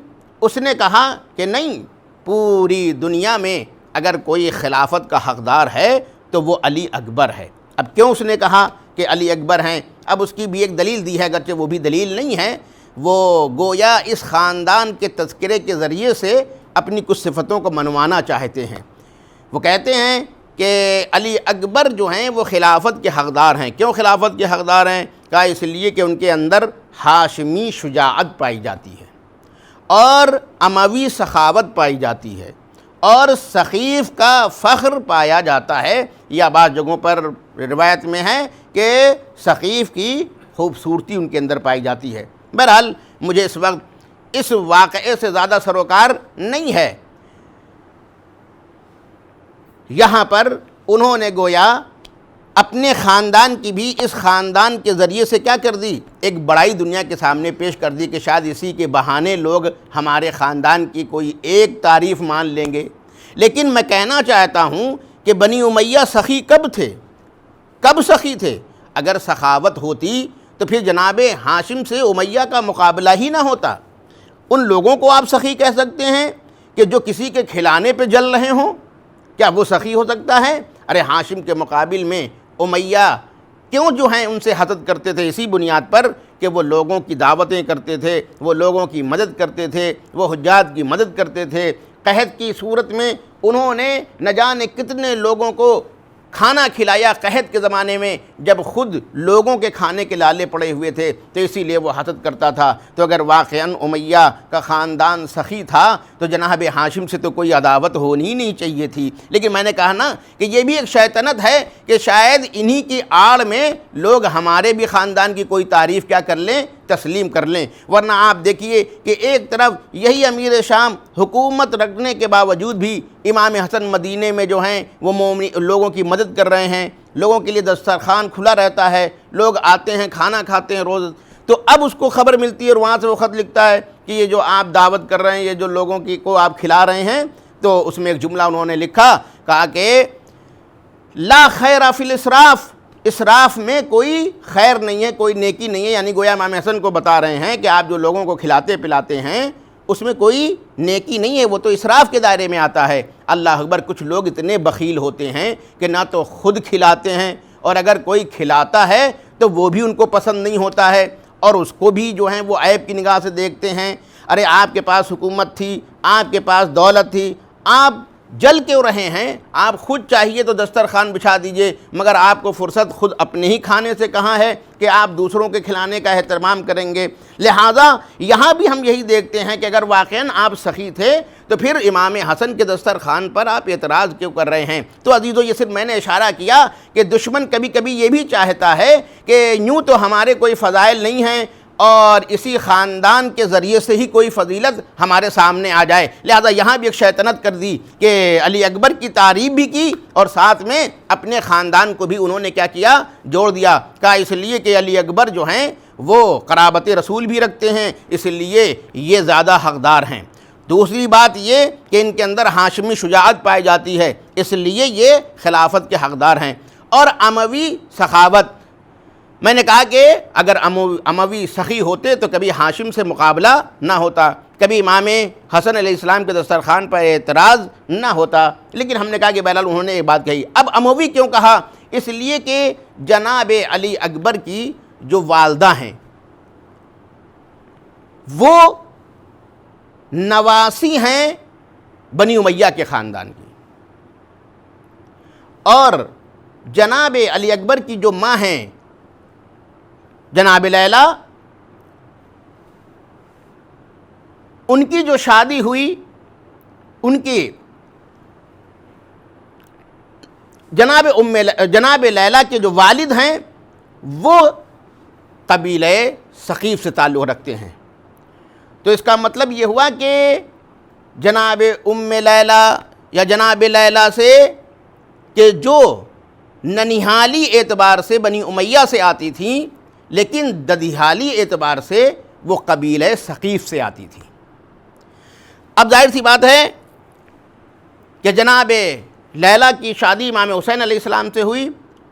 اس نے کہا کہ نہیں، پوری دنیا میں اگر کوئی خلافت کا حقدار ہے تو وہ علی اکبر ہے۔ اب کیوں اس نے کہا کہ علی اکبر ہیں؟ اب اس کی بھی ایک دلیل دی ہے، اگرچہ وہ بھی دلیل نہیں ہے، وہ گویا اس خاندان کے تذکرے کے ذریعے سے اپنی کچھ صفتوں کو منوانا چاہتے ہیں۔ وہ کہتے ہیں کہ علی اکبر جو ہیں وہ خلافت کے حقدار ہیں۔ کیوں خلافت کے حقدار ہیں؟ کہا اس لیے کہ ان کے اندر ہاشمی شجاعت پائی جاتی ہے اور اموی سخاوت پائی جاتی ہے اور ثقیف کا فخر پایا جاتا ہے، یا بعض جگہوں پر روایت میں ہے کہ ثقیف کی خوبصورتی ان کے اندر پائی جاتی ہے۔ بہرحال مجھے اس وقت اس واقعے سے زیادہ سروکار نہیں ہے۔ یہاں پر انہوں نے گویا اپنے خاندان کی بھی اس خاندان کے ذریعے سے کیا کر دی؟ ایک بڑائی دنیا کے سامنے پیش کر دی کہ شاید اسی کے بہانے لوگ ہمارے خاندان کی کوئی ایک تعریف مان لیں گے۔ لیکن میں کہنا چاہتا ہوں کہ بنی امیہ سخی کب تھے؟ کب سخی تھے؟ اگر سخاوت ہوتی تو پھر جناب ہاشم سے امیہ کا مقابلہ ہی نہ ہوتا۔ ان لوگوں کو آپ سخی کہہ سکتے ہیں کہ جو کسی کے کھلانے پہ جل رہے ہوں؟ کیا وہ سخی ہو سکتا ہے؟ ارے ہاشم کے مقابل میں امیہ کیوں جو ہیں ان سے حسد کرتے تھے؟ اسی بنیاد پر کہ وہ لوگوں کی دعوتیں کرتے تھے، وہ لوگوں کی مدد کرتے تھے، وہ حجاج کی مدد کرتے تھے۔ قحط کی صورت میں انہوں نے نہ جانے کتنے لوگوں کو کھانا کھلایا قحط کے زمانے میں، جب خود لوگوں کے کھانے کے لالے پڑے ہوئے تھے، تو اسی لیے وہ حسد کرتا تھا۔ تو اگر واقعاً امیہ کا خاندان سخی تھا تو جناب ہاشم سے تو کوئی عداوت ہونی ہی نہیں چاہیے تھی۔ لیکن میں نے کہا نا کہ یہ بھی ایک شیطنت ہے کہ شاید انہی کی آڑ میں لوگ ہمارے بھی خاندان کی کوئی تعریف کیا کر لیں، تسلیم کر لیں۔ ورنہ آپ دیکھیے کہ ایک طرف یہی امیر شام حکومت رکھنے کے باوجود بھی امام حسن مدینے میں جو ہیں وہ لوگوں کی مدد کر رہے ہیں، لوگوں کے لیے دسترخوان کھلا رہتا ہے، لوگ آتے ہیں کھانا کھاتے ہیں روز۔ تو اب اس کو خبر ملتی ہے اور وہاں سے وہ خط لکھتا ہے کہ یہ جو آپ دعوت کر رہے ہیں، یہ جو لوگوں کو آپ کھلا رہے ہیں، تو اس میں ایک جملہ انہوں نے لکھا، کہا کہ لا خیر فی الاسراف، اسراف میں کوئی خیر نہیں ہے، کوئی نیکی نہیں ہے۔ یعنی گویا امام حسن کو بتا رہے ہیں کہ آپ جو لوگوں کو کھلاتے پلاتے ہیں اس میں کوئی نیکی نہیں ہے، وہ تو اسراف کے دائرے میں آتا ہے۔ اللہ اکبر، کچھ لوگ اتنے بخیل ہوتے ہیں کہ نہ تو خود کھلاتے ہیں، اور اگر کوئی کھلاتا ہے تو وہ بھی ان کو پسند نہیں ہوتا ہے، اور اس کو بھی جو ہیں وہ عیب کی نگاہ سے دیکھتے ہیں۔ ارے آپ کے پاس حکومت تھی، آپ کے پاس دولت تھی، آپ جل کیوں رہے ہیں؟ آپ خود چاہیے تو دسترخوان بچھا دیجئے، مگر آپ کو فرصت خود اپنے ہی کھانے سے کہاں ہے کہ آپ دوسروں کے کھلانے کا اہتمام کریں گے؟ لہٰذا یہاں بھی ہم یہی دیکھتے ہیں کہ اگر واقعاً آپ سخی تھے تو پھر امام حسن کے دسترخوان پر آپ اعتراض کیوں کر رہے ہیں؟ تو عزیزو، یہ صرف میں نے اشارہ کیا کہ دشمن کبھی کبھی یہ بھی چاہتا ہے کہ یوں تو ہمارے کوئی فضائل نہیں ہیں اور اسی خاندان کے ذریعے سے ہی کوئی فضیلت ہمارے سامنے آ جائے، لہذا یہاں بھی ایک شیطنت کر دی کہ علی اکبر کی تعریف بھی کی اور ساتھ میں اپنے خاندان کو بھی انہوں نے کیا کیا؟ جوڑ دیا۔ کہا اس لیے کہ علی اکبر جو ہیں وہ قرابت رسول بھی رکھتے ہیں، اس لیے یہ زیادہ حقدار ہیں۔ دوسری بات یہ کہ ان کے اندر ہاشمی شجاعت پائی جاتی ہے، اس لیے یہ خلافت کے حقدار ہیں۔ اور اموی سخاوت، میں نے کہا کہ اگر اموی سخی ہوتے تو کبھی ہاشم سے مقابلہ نہ ہوتا، کبھی امام حسن علیہ السلام کے دسترخوان پر اعتراض نہ ہوتا، لیکن ہم نے کہا کہ بہرحال انہوں نے ایک بات کہی۔ اب اموی کیوں کہا؟ اس لیے کہ جناب علی اکبر کی جو والدہ ہیں وہ نواسی ہیں بنی امیہ کے خاندان کی، اور جناب علی اکبر کی جو ماں ہیں جناب لیلا، ان کی جو شادی ہوئی، ان کی جناب لیلا کے جو والد ہیں وہ قبیلہ ثقیف سے تعلق رکھتے ہیں۔ تو اس کا مطلب یہ ہوا کہ جناب لیلا یا جناب لیلا سے کہ جو ننیحالی اعتبار سے بنی امیہ سے آتی تھیں، لیکن ددیحالی اعتبار سے وہ قبیلہ ثقیف سے آتی تھیں۔ اب ظاہر سی بات ہے کہ جناب لیلا کی شادی امام حسین علیہ السلام سے ہوئی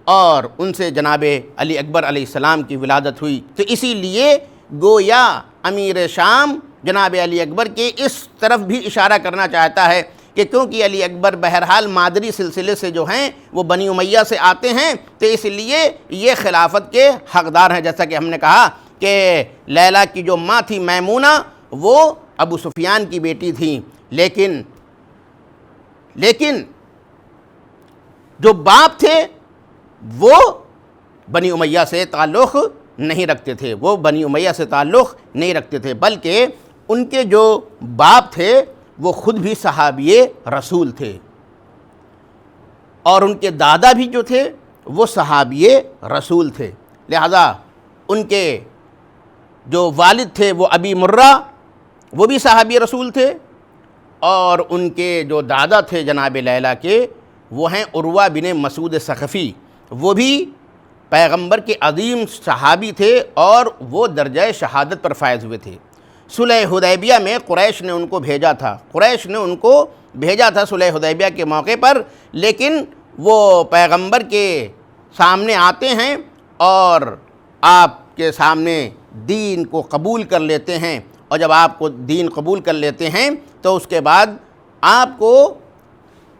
اور ان سے جناب علی اکبر علیہ السلام کی ولادت ہوئی، تو اسی لیے گویا امیر شام جناب علی اکبر کے اس طرف بھی اشارہ کرنا چاہتا ہے کہ کیونکہ علی اکبر بہرحال مادری سلسلے سے جو ہیں وہ بنی امیہ سے آتے ہیں، تو اس لیے یہ خلافت کے حقدار ہیں۔ جیسا کہ ہم نے کہا کہ لیلا کی جو ماں تھی میمونہ، وہ ابو سفیان کی بیٹی تھیں، لیکن جو باپ تھے وہ بنی امیہ سے تعلق نہیں رکھتے تھے، بلکہ ان کے جو باپ تھے وہ خود بھی صحابی رسول تھے، اور ان کے دادا بھی جو تھے وہ صحابی رسول تھے، لہذا ان کے جو والد تھے وہ ابی مرہ وہ بھی صحابی رسول تھے، اور ان کے جو دادا تھے جناب لیلا کے وہ ہیں عروہ بن مسعود ثقفی، وہ بھی پیغمبر کے عظیم صحابی تھے اور وہ درجہ شہادت پر فائز ہوئے تھے۔ صلح حدیبیہ میں قریش نے ان کو بھیجا تھا صلح حدیبیہ کے موقع پر، لیکن وہ پیغمبر کے سامنے آتے ہیں اور آپ کے سامنے دین کو قبول کر لیتے ہیں، اور جب آپ کو دین قبول کر لیتے ہیں تو اس کے بعد آپ کو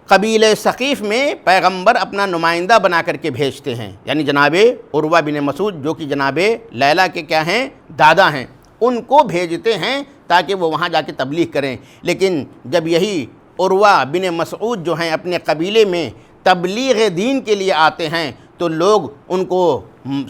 قبیلہ ثقیف میں پیغمبر اپنا نمائندہ بنا کر کے بھیجتے ہیں، یعنی جناب عروہ بن مسعود جو کہ جناب لیلا کے کیا ہیں، دادا ہیں، ان کو بھیجتے ہیں تاکہ وہ وہاں جا کے تبلیغ کریں۔ لیکن جب یہی عروہ بن مسعود جو ہیں اپنے قبیلے میں تبلیغ دین کے لیے آتے ہیں تو لوگ ان کو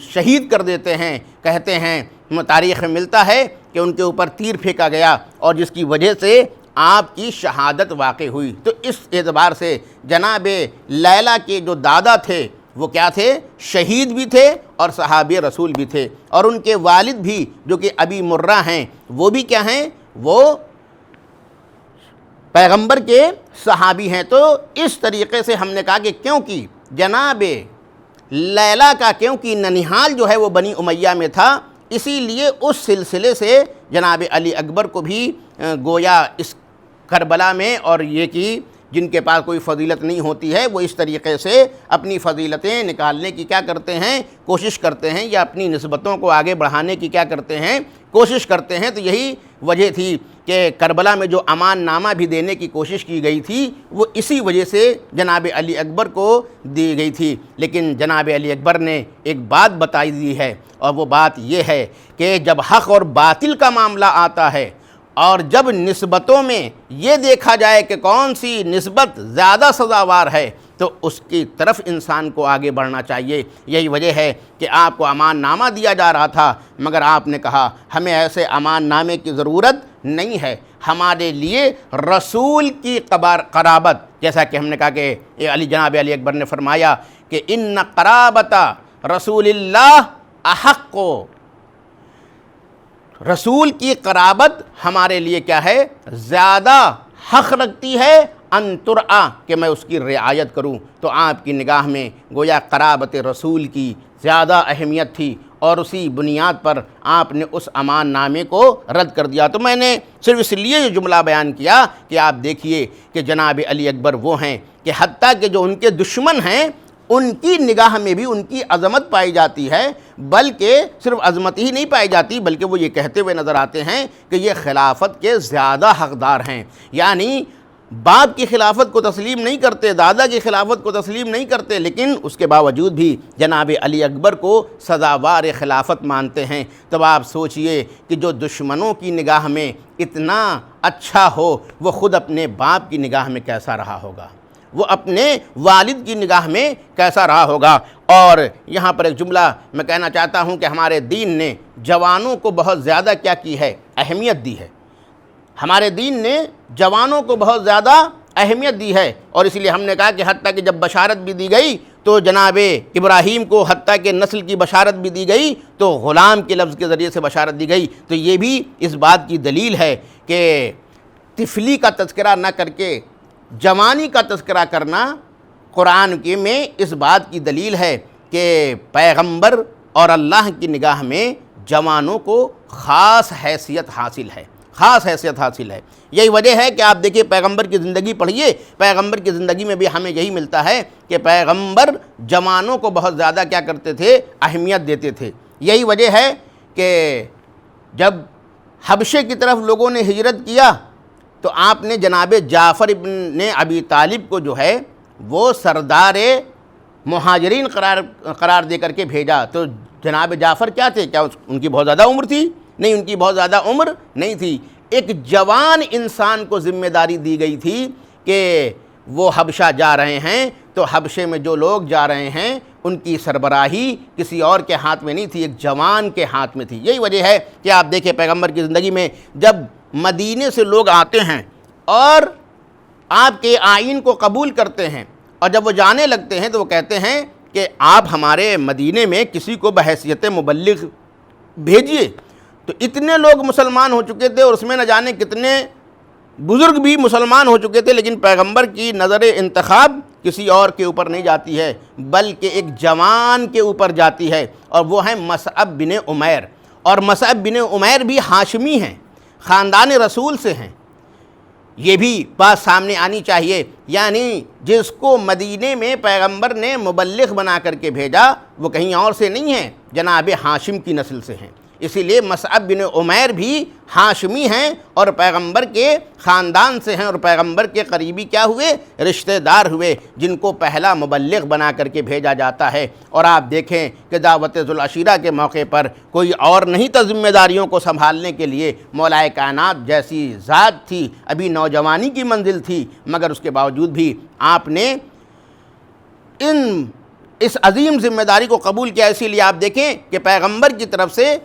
شہید کر دیتے ہیں، کہتے ہیں تاریخ میں ملتا ہے کہ ان کے اوپر تیر پھینکا گیا اور جس کی وجہ سے آپ کی شہادت واقع ہوئی۔ تو اس اعتبار سے جناب لیلا کے جو دادا تھے وہ کیا تھے، شہید بھی تھے اور صحابی رسول بھی تھے، اور ان کے والد بھی جو کہ ابی مرہ ہیں وہ بھی کیا ہیں، وہ پیغمبر کے صحابی ہیں۔ تو اس طریقے سے ہم نے کہا کہ کیونکہ جناب لیلا کا کیونکہ ننیحال جو ہے وہ بنی امیہ میں تھا، اسی لیے اس سلسلے سے جناب علی اکبر کو بھی گویا اس کربلا میں، اور یہ کہ جن کے پاس کوئی فضیلت نہیں ہوتی ہے وہ اس طریقے سے اپنی فضیلتیں نکالنے کی کیا کرتے ہیں، کوشش کرتے ہیں، یا اپنی نسبتوں کو آگے بڑھانے کی کیا کرتے ہیں، کوشش کرتے ہیں۔ تو یہی وجہ تھی کہ کربلا میں جو امان نامہ بھی دینے کی کوشش کی گئی تھی وہ اسی وجہ سے جناب علی اکبر کو دی گئی تھی۔ لیکن جناب علی اکبر نے ایک بات بتائی دی ہے، اور وہ بات یہ ہے کہ جب حق اور باطل کا معاملہ آتا ہے اور جب نسبتوں میں یہ دیکھا جائے کہ کون سی نسبت زیادہ سزاوار ہے تو اس کی طرف انسان کو آگے بڑھنا چاہیے۔ یہی وجہ ہے کہ آپ کو امان نامہ دیا جا رہا تھا، مگر آپ نے کہا ہمیں ایسے امان نامے کی ضرورت نہیں ہے، ہمارے لیے رسول کی قرابت، جیسا کہ ہم نے کہا کہ جناب علی اکبر نے فرمایا کہ ان قرابت رسول اللہ احق، رسول کی قرابت ہمارے لیے کیا ہے، زیادہ حق رکھتی ہے ان ترعا، کہ میں اس کی رعایت کروں۔ تو آپ کی نگاہ میں گویا قرابت رسول کی زیادہ اہمیت تھی، اور اسی بنیاد پر آپ نے اس امان نامے کو رد کر دیا۔ تو میں نے صرف اس لیے یہ جملہ بیان کیا کہ آپ دیکھیے کہ جناب علی اکبر وہ ہیں کہ حتیٰ کہ جو ان کے دشمن ہیں ان کی نگاہ میں بھی ان کی عظمت پائی جاتی ہے، بلکہ صرف عظمت ہی نہیں پائی جاتی بلکہ وہ یہ کہتے ہوئے نظر آتے ہیں کہ یہ خلافت کے زیادہ حقدار ہیں، یعنی باپ کی خلافت کو تسلیم نہیں کرتے، دادا کی خلافت کو تسلیم نہیں کرتے، لیکن اس کے باوجود بھی جناب علی اکبر کو سزاوار خلافت مانتے ہیں۔ تب آپ سوچئے کہ جو دشمنوں کی نگاہ میں اتنا اچھا ہو وہ خود اپنے باپ کی نگاہ میں کیسا رہا ہوگا، وہ اپنے والد کی نگاہ میں کیسا رہا ہوگا۔ اور یہاں پر ایک جملہ میں کہنا چاہتا ہوں کہ ہمارے دین نے جوانوں کو بہت زیادہ کیا کی ہے، اہمیت دی ہے۔ ہمارے دین نے جوانوں کو بہت زیادہ اہمیت دی ہے، اور اس لیے ہم نے کہا کہ حتیٰ کہ جب بشارت بھی دی گئی تو جناب ابراہیم کو حتیٰ کہ نسل کی بشارت بھی دی گئی تو غلام کے لفظ کے ذریعے سے بشارت دی گئی، تو یہ بھی اس بات کی دلیل ہے کہ طفلی کا تذکرہ نہ کر کے جوانی کا تذکرہ کرنا قرآن کے میں اس بات کی دلیل ہے کہ پیغمبر اور اللہ کی نگاہ میں جوانوں کو خاص حیثیت حاصل ہے، خاص حیثیت حاصل ہے۔ یہی وجہ ہے کہ آپ دیکھیے پیغمبر کی زندگی پڑھیے، پیغمبر کی زندگی میں بھی ہمیں یہی ملتا ہے کہ پیغمبر جوانوں کو بہت زیادہ کیا کرتے تھے، اہمیت دیتے تھے۔ یہی وجہ ہے کہ جب حبشے کی طرف لوگوں نے ہجرت کیا تو آپ نے جناب جعفر ابن ابی طالب کو جو ہے وہ سردار مہاجرین قرار دے کر کے بھیجا۔ تو جناب جعفر کیا تھے؟ کیا ان کی بہت زیادہ عمر تھی؟ نہیں، ان کی بہت زیادہ عمر نہیں تھی۔ ایک جوان انسان کو ذمہ داری دی گئی تھی کہ وہ حبشہ جا رہے ہیں، تو حبشے میں جو لوگ جا رہے ہیں ان کی سربراہی کسی اور کے ہاتھ میں نہیں تھی، ایک جوان کے ہاتھ میں تھی۔ یہی وجہ ہے کہ آپ دیکھیں پیغمبر کی زندگی میں جب مدینے سے لوگ آتے ہیں اور آپ کے آئین کو قبول کرتے ہیں، اور جب وہ جانے لگتے ہیں تو وہ کہتے ہیں کہ آپ ہمارے مدینے میں کسی کو بحیثیت مبلغ بھیجیے۔ تو اتنے لوگ مسلمان ہو چکے تھے اور اس میں نہ جانے کتنے بزرگ بھی مسلمان ہو چکے تھے، لیکن پیغمبر کی نظر انتخاب کسی اور کے اوپر نہیں جاتی ہے بلکہ ایک جوان کے اوپر جاتی ہے، اور وہ ہیں مصعب بن عمیر۔ اور مصعب بن عمیر بھی ہاشمی ہیں، خاندان رسول سے ہیں۔ یہ بھی بات سامنے آنی چاہیے، یعنی جس کو مدینے میں پیغمبر نے مبلغ بنا کر کے بھیجا وہ کہیں اور سے نہیں ہیں، جناب ہاشم کی نسل سے ہیں۔ اسی لیے مصعب بن عمیر بھی ہاشمی ہیں اور پیغمبر کے خاندان سے ہیں، اور پیغمبر کے قریبی کیا ہوئے، رشتہ دار ہوئے، جن کو پہلا مبلغ بنا کر کے بھیجا جاتا ہے۔ اور آپ دیکھیں کہ دعوت ذوالعشیرہ کے موقع پر کوئی اور نہیں تھا ذمہ داریوں کو سنبھالنے کے لیے، مولا کائنات جیسی ذات تھی، ابھی نوجوانی کی منزل تھی، مگر اس کے باوجود بھی آپ نے اس عظیم ذمہ داری کو قبول کیا۔ اسی لیے آپ دیکھیں کہ پیغمبر کی طرف سے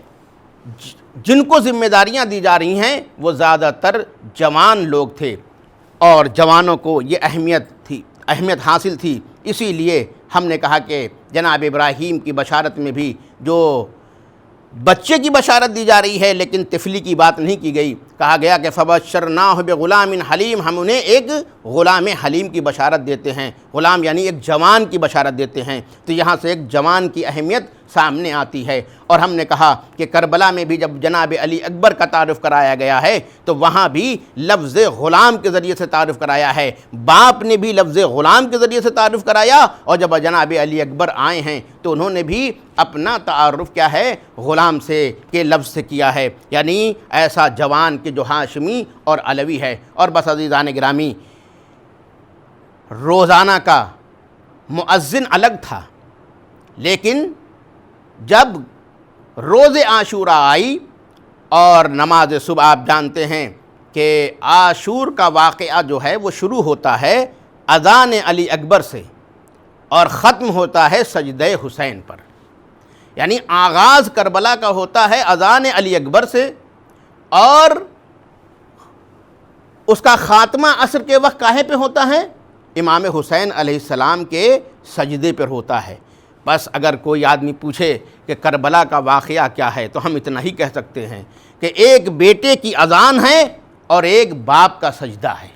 جن کو ذمہ داریاں دی جا رہی ہیں وہ زیادہ تر جوان لوگ تھے، اور جوانوں کو یہ اہمیت حاصل تھی۔ اسی لیے ہم نے کہا کہ جناب ابراہیم کی بشارت میں بھی جو بچے کی بشارت دی جا رہی ہے لیکن طفلی کی بات نہیں کی گئی، کہا گیا کہ فبشرناہ بغلام حلیم، ہم انہیں ایک غلام حلیم کی بشارت دیتے ہیں۔ غلام یعنی ایک جوان کی بشارت دیتے ہیں، تو یہاں سے ایک جوان کی اہمیت سامنے آتی ہے۔ اور ہم نے کہا کہ کربلا میں بھی جب جناب علی اکبر کا تعارف کرایا گیا ہے تو وہاں بھی لفظ غلام کے ذریعے سے تعارف کرایا ہے، باپ نے بھی لفظ غلام کے ذریعے سے تعارف کرایا، اور جب جناب علی اکبر آئے ہیں تو انہوں نے بھی اپنا تعارف کیا ہے، غلام سے کے لفظ سے کیا ہے، یعنی ایسا جوان کہ جو ہاشمی اور علوی ہے۔ اور بس عزیزان گرامی، روزانہ کا مؤذن الگ تھا، لیکن جب روز عاشوراء آئی اور نماز صبح، آپ جانتے ہیں کہ عاشور کا واقعہ جو ہے وہ شروع ہوتا ہے اذان علی اکبر سے اور ختم ہوتا ہے سجدہ حسین پر، یعنی آغاز کربلا کا ہوتا ہے اذان علی اکبر سے، اور اس کا خاتمہ عصر کے وقت کاہے پہ ہوتا ہے، امام حسین علیہ السلام کے سجدے پر ہوتا ہے۔ بس اگر کوئی آدمی پوچھے کہ کربلا کا واقعہ کیا ہے تو ہم اتنا ہی کہہ سکتے ہیں کہ ایک بیٹے کی اذان ہے اور ایک باپ کا سجدہ ہے،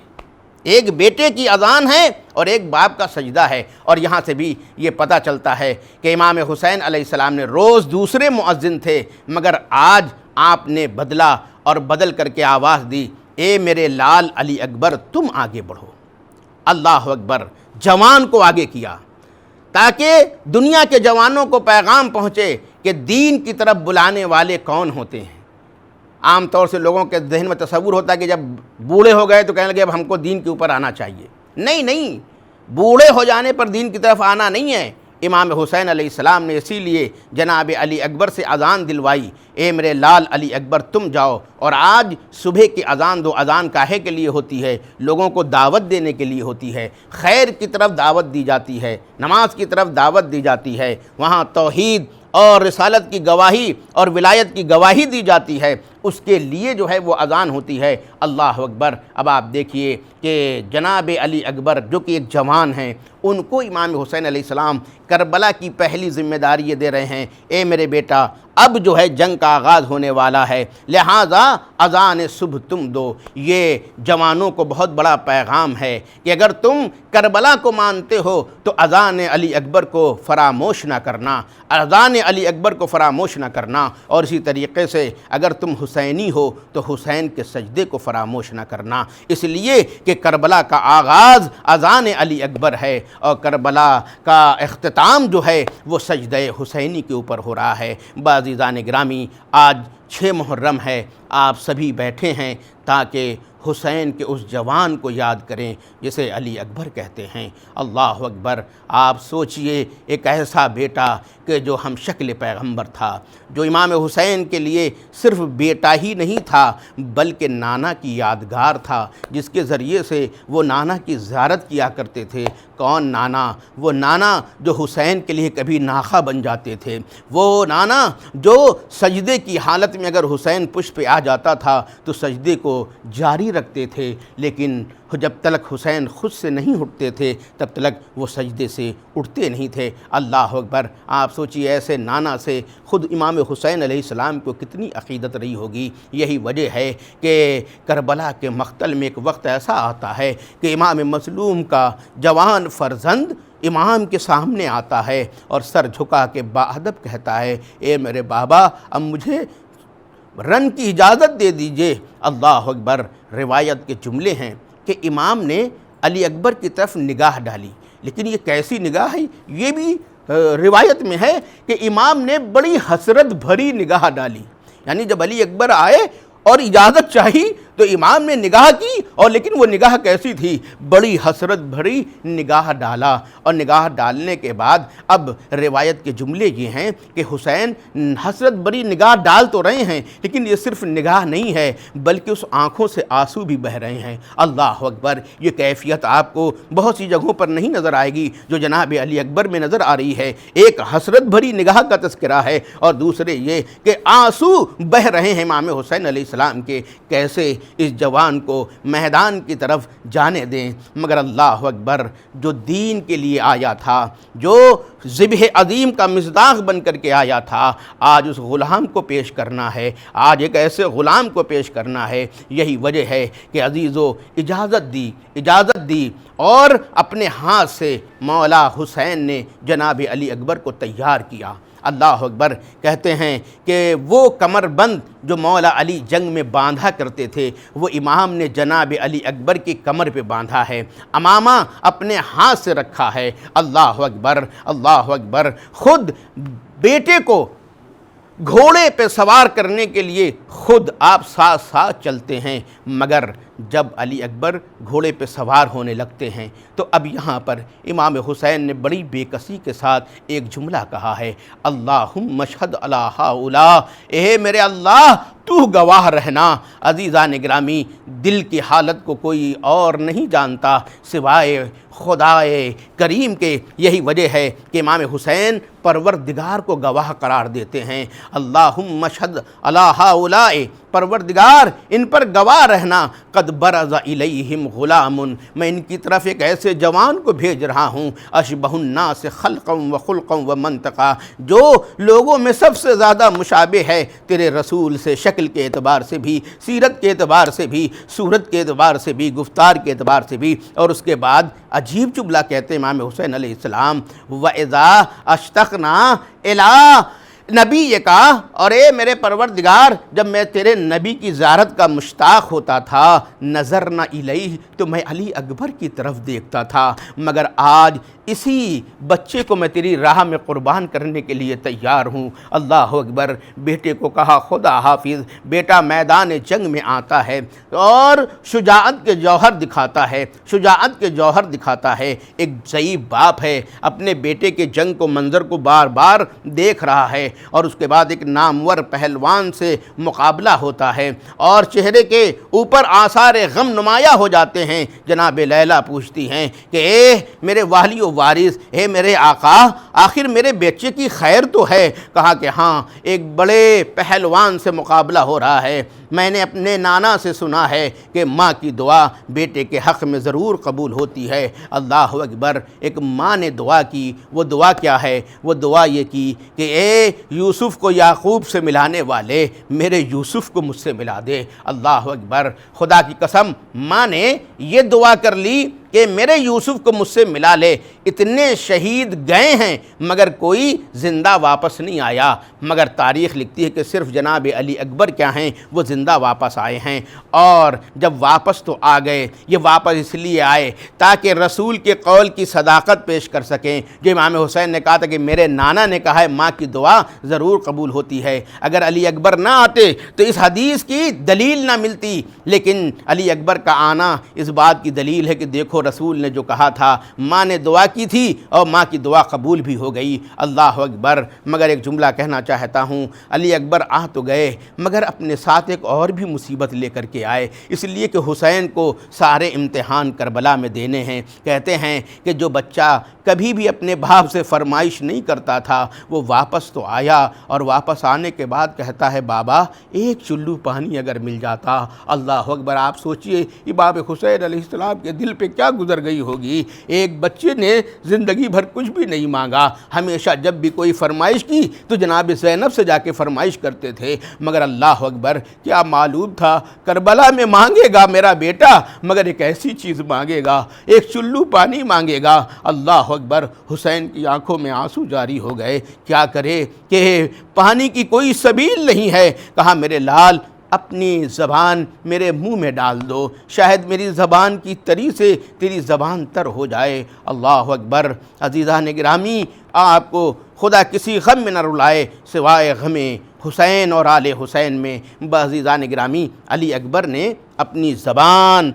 ایک بیٹے کی اذان ہے اور ایک باپ کا سجدہ ہے۔ اور یہاں سے بھی یہ پتہ چلتا ہے کہ امام حسین علیہ السلام نے روز دوسرے مؤذن تھے، مگر آج آپ نے بدلا اور بدل کر کے آواز دی، اے میرے لال علی اکبر تم آگے بڑھو۔ اللہ اکبر، جوان کو آگے کیا تاکہ دنیا کے جوانوں کو پیغام پہنچے کہ دین کی طرف بلانے والے کون ہوتے ہیں۔ عام طور سے لوگوں کے ذہن میں تصور ہوتا ہے کہ جب بوڑھے ہو گئے تو کہنے لگے اب ہم کو دین کے اوپر آنا چاہیے۔ نہیں، بوڑھے ہو جانے پر دین کی طرف آنا نہیں ہے۔ امام حسین علیہ السلام نے اسی لیے جناب علی اکبر سے اذان دلوائی، اے میرے لال علی اکبر تم جاؤ اور آج صبح کی اذان دو۔ اذان کاہے کے لیے ہوتی ہے؟ لوگوں کو دعوت دینے کے لیے ہوتی ہے، خیر کی طرف دعوت دی جاتی ہے، نماز کی طرف دعوت دی جاتی ہے، وہاں توحید اور رسالت کی گواہی اور ولایت کی گواہی دی جاتی ہے، اس کے لیے جو ہے وہ اذان ہوتی ہے۔ اللہ اکبر۔ اب آپ دیکھیے کہ جناب علی اکبر جو کہ ایک جوان ہیں، ان کو امام حسین علیہ السلام کربلا کی پہلی ذمہ داری یہ دے رہے ہیں، اے میرے بیٹا اب جو ہے جنگ کا آغاز ہونے والا ہے، لہٰذا اذان صبح تم دو۔ یہ جوانوں کو بہت بڑا پیغام ہے کہ اگر تم کربلا کو مانتے ہو تو اذان علی اکبر کو فراموش نہ کرنا، اذان علی اکبر کو فراموش نہ کرنا، اور اسی طریقے سے اگر تم حسینی ہو تو حسین کے سجدے کو فراموش نہ کرنا، اس لیے کہ کربلا کا آغاز اذان علی اکبر ہے اور کربلا کا اختتام جو ہے وہ سجدہ حسینی کے اوپر ہو رہا ہے۔ عزیزان گرامی، آج 6 محرم ہے، آپ سبھی بیٹھے ہیں تاکہ حسین کے اس جوان کو یاد کریں جسے علی اکبر کہتے ہیں۔ اللہ اکبر۔ آپ سوچئے ایک ایسا بیٹا کہ جو ہم شکل پیغمبر تھا، جو امام حسین کے لیے صرف بیٹا ہی نہیں تھا بلکہ نانا کی یادگار تھا، جس کے ذریعے سے وہ نانا کی زیارت کیا کرتے تھے۔ کون نانا؟ وہ نانا جو حسین کے لیے کبھی ناخہ بن جاتے تھے، وہ نانا جو سجدے کی حالت میں اگر حسین پشت پہ آ جاتا تھا تو سجدے کو جاری رکھتے تھے، لیکن جب تلک حسین خود سے نہیں اٹھتے تھے تب تلک وہ سجدے سے اٹھتے نہیں تھے۔ اللہ اکبر۔ آپ سوچئے ایسے نانا سے خود امام حسین علیہ السلام کو کتنی عقیدت رہی ہوگی۔ یہی وجہ ہے کہ کربلا کے مقتل میں ایک وقت ایسا آتا ہے کہ امام مظلوم کا جوان فرزند امام کے سامنے آتا ہے اور سر جھکا کے باادب کہتا ہے، اے میرے بابا اب مجھے رن کی اجازت دے دیجئے۔ اللہ اکبر۔ روایت کے جملے ہیں کہ امام نے علی اکبر کی طرف نگاہ ڈالی، لیکن یہ کیسی نگاہ ہے؟ یہ بھی روایت میں ہے کہ امام نے بڑی حسرت بھری نگاہ ڈالی، یعنی جب علی اکبر آئے اور اجازت چاہی تو امام نے نگاہ کی، اور لیکن وہ نگاہ کیسی تھی؟ بڑی حسرت بھری نگاہ ڈالا، اور نگاہ ڈالنے کے بعد اب روایت کے جملے یہ ہیں کہ حسین حسرت بھری نگاہ ڈال تو رہے ہیں لیکن یہ صرف نگاہ نہیں ہے بلکہ اس آنکھوں سے آنسو بھی بہہ رہے ہیں۔ اللہ اکبر۔ یہ کیفیت آپ کو بہت سی جگہوں پر نہیں نظر آئے گی جو جناب علی اکبر میں نظر آ رہی ہے۔ ایک حسرت بھری نگاہ کا تذکرہ ہے اور دوسرے یہ کہ آنسو بہہ رہے ہیں امام حسین علیہ السلام کے، کیسے اس جوان کو میدان کی طرف جانے دیں۔ مگر اللہ اکبر، جو دین کے لیے آیا تھا، جو ذبح عظیم کا مصداق بن کر کے آیا تھا، آج اس غلام کو پیش کرنا ہے، آج ایک ایسے غلام کو پیش کرنا ہے۔ یہی وجہ ہے کہ عزیزو اجازت دی اور اپنے ہاتھ سے مولا حسین نے جناب علی اکبر کو تیار کیا۔ اللہ اکبر۔ کہتے ہیں کہ وہ کمر بند جو مولا علی جنگ میں باندھا کرتے تھے وہ امام نے جناب علی اکبر کی کمر پہ باندھا ہے، امامہ اپنے ہاتھ سے رکھا ہے۔ اللہ اکبر، اللہ اکبر۔ خود بیٹے کو گھوڑے پہ سوار کرنے کے لیے خود آپ ساتھ ساتھ چلتے ہیں، مگر جب علی اکبر گھوڑے پہ سوار ہونے لگتے ہیں تو اب یہاں پر امام حسین نے بڑی بے کسی کے ساتھ ایک جملہ کہا ہے، اللہم اشہد علی ہؤلاء، اے میرے اللہ تو گواہ رہنا۔ عزیزان گرامی، دل کی حالت کو کوئی اور نہیں جانتا سوائے خدائے کریم کے۔ یہی وجہ ہے کہ امام حسین پروردگار کو گواہ قرار دیتے ہیں، اللہم اشہد علی ہؤلاء، پروردگار ان پر گواہ رہنا، قد برز الیہم غلام، میں ان کی طرف ایک ایسے جوان کو بھیج رہا ہوں، اشبہ الناس خلقا و خلقا و منطقا، جو لوگوں میں سب سے زیادہ مشابہ ہے تیرے رسول سے، شکل کے اعتبار سے بھی، سیرت کے اعتبار سے بھی، صورت کے اعتبار سے بھی، گفتار کے اعتبار سے بھی۔ اور اس کے بعد عجیب جملہ کہتے ہیں امام حسین علیہ السلام، وَإِذَا أَشْتَقْنَا إِلَىٰ نبی یہ کہا اور اے میرے پروردگار جب میں تیرے نبی کی زیارت کا مشتاق ہوتا تھا نظر نہ الیہ تو میں علی اکبر کی طرف دیکھتا تھا، مگر آج اسی بچے کو میں تیری راہ میں قربان کرنے کے لیے تیار ہوں۔ اللہ اکبر۔ بیٹے کو کہا خدا حافظ۔ بیٹا میدان جنگ میں آتا ہے اور شجاعت کے جوہر دکھاتا ہے، شجاعت کے جوہر دکھاتا ہے۔ ایک ضعیف باپ ہے، اپنے بیٹے کے جنگ کو منظر کو بار بار دیکھ رہا ہے اور اس کے بعد ایک نامور پہلوان سے مقابلہ ہوتا ہے اور چہرے کے اوپر آثار غم نمایاں ہو جاتے ہیں۔ جناب لیلا پوچھتی ہیں کہ اے میرے والی و وارث، اے میرے آقا، آخر میرے بیٹے کی خیر تو ہے؟ کہا کہ ہاں ایک بڑے پہلوان سے مقابلہ ہو رہا ہے۔ میں نے اپنے نانا سے سنا ہے کہ ماں کی دعا بیٹے کے حق میں ضرور قبول ہوتی ہے۔ اللہ اکبر۔ ایک ماں نے دعا کی، وہ دعا کیا ہے؟ وہ دعا یہ کی کہ اے یوسف کو یعقوب سے ملانے والے میرے یوسف کو مجھ سے ملا دے۔ اللہ اکبر۔ خدا کی قسم ماں نے یہ دعا کر لی کہ میرے یوسف کو مجھ سے ملا لے۔ اتنے شہید گئے ہیں مگر کوئی زندہ واپس نہیں آیا، مگر تاریخ لکھتی ہے کہ صرف جناب علی اکبر کیا ہیں وہ زندہ واپس آئے ہیں۔ اور جب واپس تو آ گئے، یہ واپس اس لیے آئے تاکہ رسول کے قول کی صداقت پیش کر سکیں جو امام حسین نے کہا تھا کہ میرے نانا نے کہا ہے ماں کی دعا ضرور قبول ہوتی ہے۔ اگر علی اکبر نہ آتے تو اس حدیث کی دلیل نہ ملتی، لیکن علی اکبر کا آنا اس بات کی دلیل ہے کہ دیکھو رسول نے جو کہا تھا، ماں نے دعا کی تھی اور ماں کی دعا قبول بھی ہو گئی۔ اللہ اکبر۔ مگر ایک جملہ کہنا چاہتا ہوں، علی اکبر آ تو گئے مگر اپنے ساتھ ایک اور بھی مصیبت لے کر کے آئے، اس لیے کہ حسین کو سارے امتحان کربلا میں دینے ہیں۔ کہتے ہیں کہ جو بچہ کبھی بھی اپنے باپ سے فرمائش نہیں کرتا تھا وہ واپس تو آیا اور واپس آنے کے بعد کہتا ہے بابا ایک چلو پانی اگر مل جاتا۔ اللہ اکبر۔ آپ سوچئے امام حسین علیہ السلام کے دل پہ کیا گزر گئی ہوگی۔ ایک بچے نے زندگی بھر کچھ بھی نہیں مانگا، ہمیشہ جب بھی کوئی فرمائش کی تو جناب زینب سے جا کے فرمائش کرتے تھے، مگر اللہ اکبر کیا معلوم تھا کربلا میں مانگے گا میرا بیٹا مگر ایک ایسی چیز مانگے گا، ایک چلو پانی مانگے گا۔ اللہ اکبر۔ حسین کی آنکھوں میں آنسو جاری ہو گئے، کیا کرے کہ پانی کی کوئی سبیل نہیں ہے۔ کہا میرے لال اپنی زبان میرے منہ میں ڈال دو، شاید میری زبان کی تری سے تیری زبان تر ہو جائے۔ اللہ اکبر۔ عزیزان گرامی، آپ کو خدا کسی غم میں نہ رلائے سوائے غم حسین اور آل حسین میں۔ عزیزان گرامی، علی اکبر نے اپنی زبان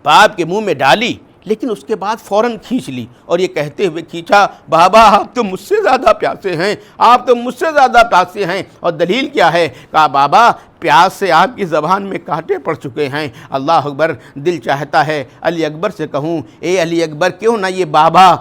باپ کے منہ میں ڈالی لیکن اس کے بعد فوراً کھینچ لی اور یہ کہتے ہوئے کھینچا بابا آپ تو مجھ سے زیادہ پیاسے ہیں، آپ تو مجھ سے زیادہ پیاسے ہیں۔ اور دلیل کیا ہے؟ کہا بابا پیاس سے آپ کی زبان میں کانٹے پڑ چکے ہیں۔ اللہ اکبر۔ دل چاہتا ہے علی اکبر سے کہوں اے علی اکبر کیوں نہ یہ بابا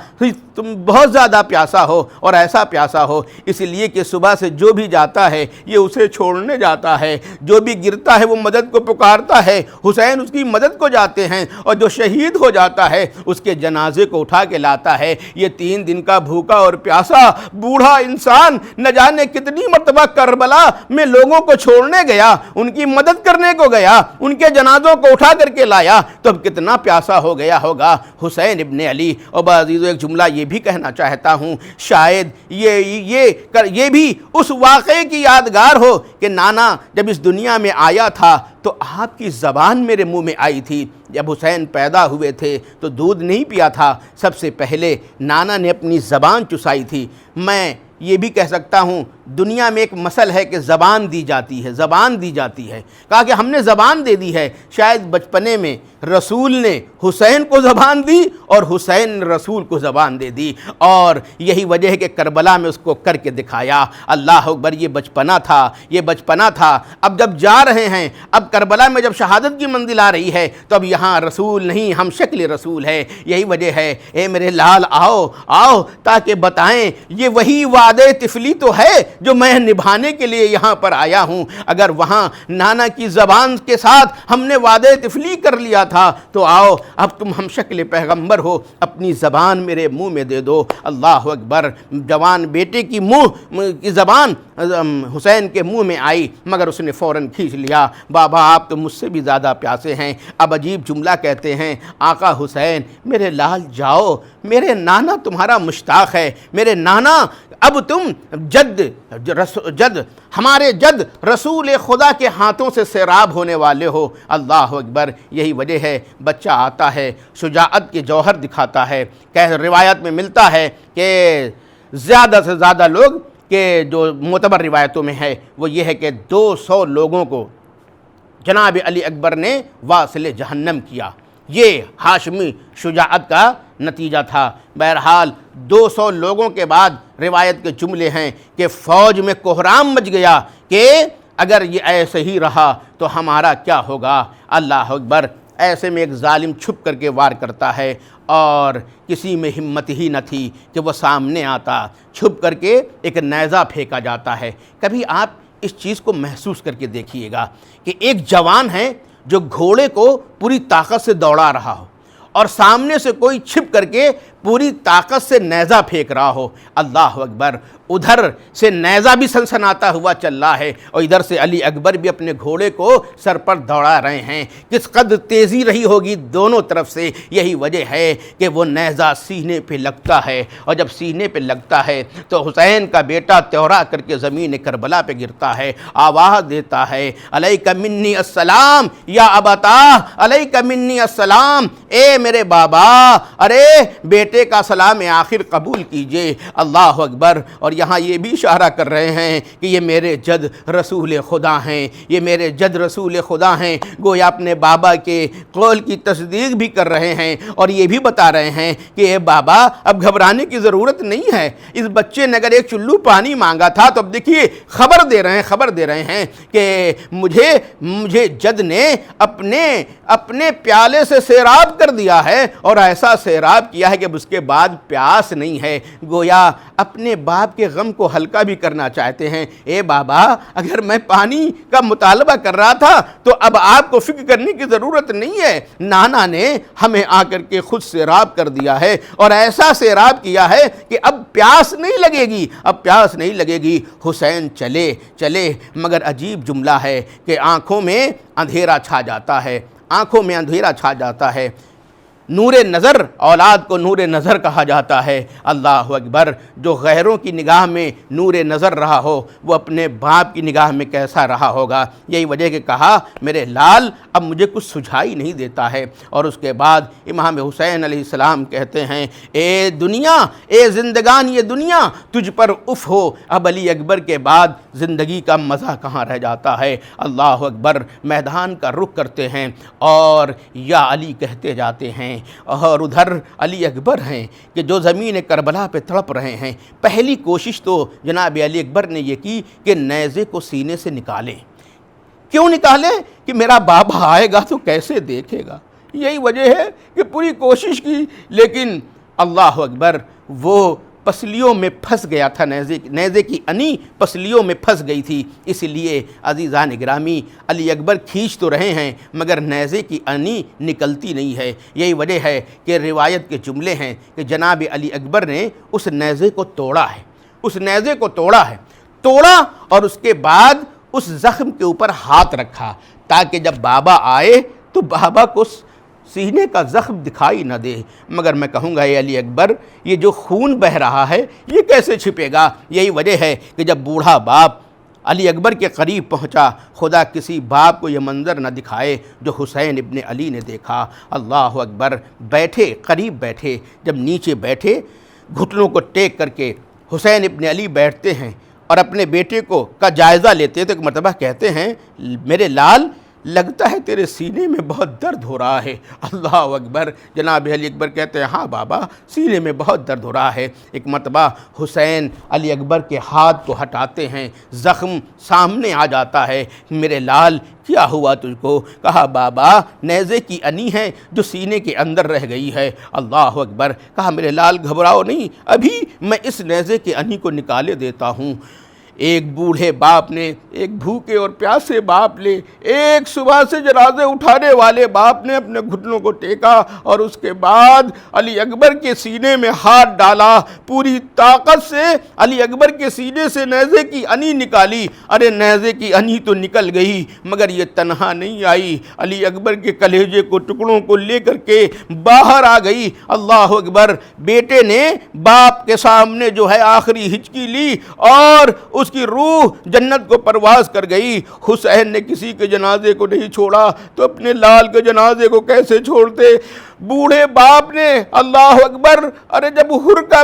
تم بہت زیادہ پیاسا ہو اور ایسا پیاسا ہو، اس لیے کہ صبح سے جو بھی جاتا ہے یہ اسے چھوڑنے جاتا ہے، جو بھی گرتا ہے وہ مدد کو پکارتا ہے، حسین اس کی مدد کو جاتے ہیں اور جو شہید ہو جاتا ہے اس کے جنازے کو اٹھا کے لاتا ہے۔ یہ 3 دن کا بھوکا اور پیاسا بوڑھا انسان نہ جانے کتنی مرتبہ کربلا میں لوگوں کو چھوڑنے گیا، ان کی مدد کرنے کو گیا، ان کے جنازوں کو اٹھا کر کے لایا تو اب کتنا پیاسا ہو گیا ہوگا حسین ابن علی۔ اور عزیزو ایک جملہ یہ بھی کہنا چاہتا ہوں، شاید یہ بھی اس واقعے کی یادگار ہو کہ نانا جب اس دنیا میں آیا تھا تو آپ کی زبان میرے منہ میں آئی تھی۔ جب حسین پیدا ہوئے تھے تو دودھ نہیں پیا تھا، سب سے پہلے نانا نے اپنی زبان چسائی تھی۔ میں یہ بھی کہہ سکتا ہوں دنیا میں ایک مسئلہ ہے کہ زبان دی جاتی ہے، زبان دی جاتی ہے۔ کہا کہ ہم نے زبان دے دی ہے، شاید بچپنے میں رسول نے حسین کو زبان دی اور حسین نے رسول کو زبان دے دی، اور یہی وجہ ہے کہ کربلا میں اس کو کر کے دکھایا۔ اللہ اکبر۔ یہ بچپنا تھا، یہ بچپنا تھا۔ اب جب جا رہے ہیں، اب کربلا میں جب شہادت کی منزل آ رہی ہے تو اب یہاں رسول نہیں، ہم شکل رسول ہے۔ یہی وجہ ہے اے میرے لال آؤ آؤ تاکہ بتائیں یہ وہی وعدے طفلی تو ہے جو میں نبھانے کے لیے یہاں پر آیا ہوں۔ اگر وہاں نانا کی زبان کے ساتھ ہم نے وعدے طفلی کر لیا تھا تو آؤ اب تم ہم شکل پیغمبر ہو، اپنی زبان میرے منہ میں دے دو۔ اللہ اکبر۔ جوان بیٹے کی زبان حسین کے منہ میں آئی مگر اس نے فوراً کھینچ لیا، بابا آپ تو مجھ سے بھی زیادہ پیاسے ہیں۔ اب عجیب جملہ کہتے ہیں آقا حسین میرے لال جاؤ، میرے نانا تمہارا مشتاق ہے، میرے نانا اب تم جد جد ہمارے جد رسول خدا کے ہاتھوں سے سیراب ہونے والے ہو۔ اللہ اکبر۔ یہی وجہ ہے بچہ آتا ہے شجاعت کے جوہر دکھاتا ہے، روایت میں ملتا ہے کہ زیادہ سے زیادہ لوگ کہ جو معتبر روایتوں میں ہے وہ یہ ہے کہ 200 لوگوں کو جناب علی اکبر نے واصل جہنم کیا۔ یہ ہاشمی شجاعت کا نتیجہ تھا۔ بہرحال 200 لوگوں کے بعد روایت کے جملے ہیں کہ فوج میں کوہرام مچ گیا کہ اگر یہ ایسے ہی رہا تو ہمارا کیا ہوگا۔ اللہ اکبر۔ ایسے میں ایک ظالم چھپ کر کے وار کرتا ہے اور کسی میں ہمت ہی نہ تھی کہ وہ سامنے آتا، چھپ کر کے ایک نیزہ پھینکا جاتا ہے۔ کبھی آپ اس چیز کو محسوس کر کے دیکھیے گا کہ ایک جوان ہے جو گھوڑے کو پوری طاقت سے دوڑا رہا ہو اور سامنے سے کوئی چھپ کر کے پوری طاقت سے نیزہ پھینک رہا ہو۔ اللہ اکبر۔ ادھر سے نیزہ بھی سنسناتا ہوا چل رہا ہے اور ادھر سے علی اکبر بھی اپنے گھوڑے کو سر پر دوڑا رہے ہیں۔ کس قدر تیزی رہی ہوگی دونوں طرف سے۔ یہی وجہ ہے کہ وہ نیزہ سینے پہ لگتا ہے اور جب سینے پہ لگتا ہے تو حسین کا بیٹا تیورا کر کے زمین کربلا پہ گرتا ہے، آواز دیتا ہے علیک منی السلام یا ابتا، علیک منی السلام، اے میرے بابا، ارے بیٹے کا سلام آخر قبول کیجئے۔ اللہ اکبر۔ اور یہاں یہ بھی اشارہ کر رہے ہیں کہ یہ میرے جد رسول خدا ہیں، یہ میرے جد رسول خدا ہیں، گویا اپنے بابا کے قول کی تصدیق بھی کر رہے ہیں اور یہ بھی بتا رہے ہیں کہ اے بابا اب گھبرانے کی ضرورت نہیں ہے۔ اس بچے نے اگر ایک چلو پانی مانگا تھا تو اب دیکھیے خبر دے رہے ہیں کہ مجھے جد نے اپنے پیالے سے سیراب کر دیا ہے اور ایسا سیراب کیا ہے کہ اس کے بعد پیاس نہیں ہے۔ گویا اپنے باپ کے غم کو ہلکا بھی کرنا چاہتے ہیں۔ اے بابا اگر میں پانی کا مطالبہ کر رہا تھا تو اب آپ کو فکر کرنے کی ضرورت نہیں ہے، نانا نے ہمیں آ کر کے خود سیراب کر دیا ہے اور ایسا سیراب کیا ہے کہ اب پیاس نہیں لگے گی۔ حسین چلے مگر عجیب جملہ ہے کہ آنکھوں میں اندھیرا چھا جاتا ہے۔ نور نظر، اولاد کو نور نظر کہا جاتا ہے۔ اللہ اکبر۔ جو غیروں کی نگاہ میں نور نظر رہا ہو وہ اپنے باپ کی نگاہ میں کیسا رہا ہوگا۔ یہی وجہ کہ کہا میرے لال اب مجھے کچھ سجھائی نہیں دیتا ہے۔ اور اس کے بعد امام حسین علیہ السلام کہتے ہیں اے دنیا، اے زندگان یہ دنیا تجھ پر اف ہو، اب علی اکبر کے بعد زندگی کا مزہ کہاں رہ جاتا ہے۔ اللہ اکبر۔ میدان کا رخ کرتے ہیں اور یا علی کہتے جاتے ہیں اور ادھر علی اکبر ہیں کہ جو زمین کربلا پہ تڑپ رہے ہیں۔ پہلی کوشش تو جناب علی اکبر نے یہ کی کہ نیزے کو سینے سے نکالیں۔ کیوں نکالیں؟ کہ میرا بابا آئے گا تو کیسے دیکھے گا۔ یہی وجہ ہے کہ پوری کوشش کی لیکن اللہ اکبر وہ پسلیوں میں پھنس گیا تھا، نیزے کی انی پسلیوں میں پھنس گئی تھی۔ اس لیے عزیزان گرامی علی اکبر کھینچ تو رہے ہیں مگر نیزے کی انی نکلتی نہیں ہے۔ یہی وجہ ہے کہ روایت کے جملے ہیں کہ جناب علی اکبر نے اس نیزے کو توڑا اور اس کے بعد اس زخم کے اوپر ہاتھ رکھا تاکہ جب بابا آئے تو بابا کو سینے کا زخم دکھائی نہ دے۔ مگر میں کہوں گا اے علی اکبر یہ جو خون بہہ رہا ہے یہ کیسے چھپے گا۔ یہی وجہ ہے کہ جب بوڑھا باپ علی اکبر کے قریب پہنچا، خدا کسی باپ کو یہ منظر نہ دکھائے جو حسین ابن علی نے دیکھا۔ اللہ اکبر۔ قریب بیٹھے، جب نیچے بیٹھے گھٹنوں کو ٹیک کر کے حسین ابن علی بیٹھتے ہیں اور اپنے بیٹے کا جائزہ لیتے ہیں تو ایک مرتبہ کہتے ہیں میرے لال لگتا ہے تیرے سینے میں بہت درد ہو رہا ہے۔ اللہ اکبر۔ جناب علی اکبر کہتے ہیں ہاں بابا سینے میں بہت درد ہو رہا ہے۔ ایک مرتبہ حسین علی اکبر کے ہاتھ کو ہٹاتے ہیں، زخم سامنے آ جاتا ہے۔ میرے لال کیا ہوا تجھ کو؟ کہا بابا نیزے کی انی ہے جو سینے کے اندر رہ گئی ہے۔ اللہ اکبر۔ کہا میرے لال گھبراؤ نہیں، ابھی میں اس نیزے کی انی کو نکالے دیتا ہوں۔ ایک بوڑھے باپ نے، ایک بھوکے اور پیاسے باپ نے، ایک صبح سے جنازے اٹھانے والے باپ نے اپنے گھٹنوں کو ٹیکا اور اس کے بعد علی اکبر کے سینے میں ہاتھ ڈالا، پوری طاقت سے علی اکبر کے سینے سے نیزے کی انی نکالی۔ ارے نیزے کی انی تو نکل گئی مگر یہ تنہا نہیں آئی، علی اکبر کے کلیجے کو ٹکڑوں کو لے کر کے باہر آ گئی۔ اللہ اکبر۔ بیٹے نے باپ کے سامنے جو ہے آخری ہچکی لی اور اس کی روح جنت کو پرواز کر گئی۔ حسین نے کسی کے جنازے کو نہیں چھوڑا تو اپنے لال کے جنازے کو کیسے چھوڑتے؟ بوڑھے باپ نے، اللہ اکبر، ارے جب حر کا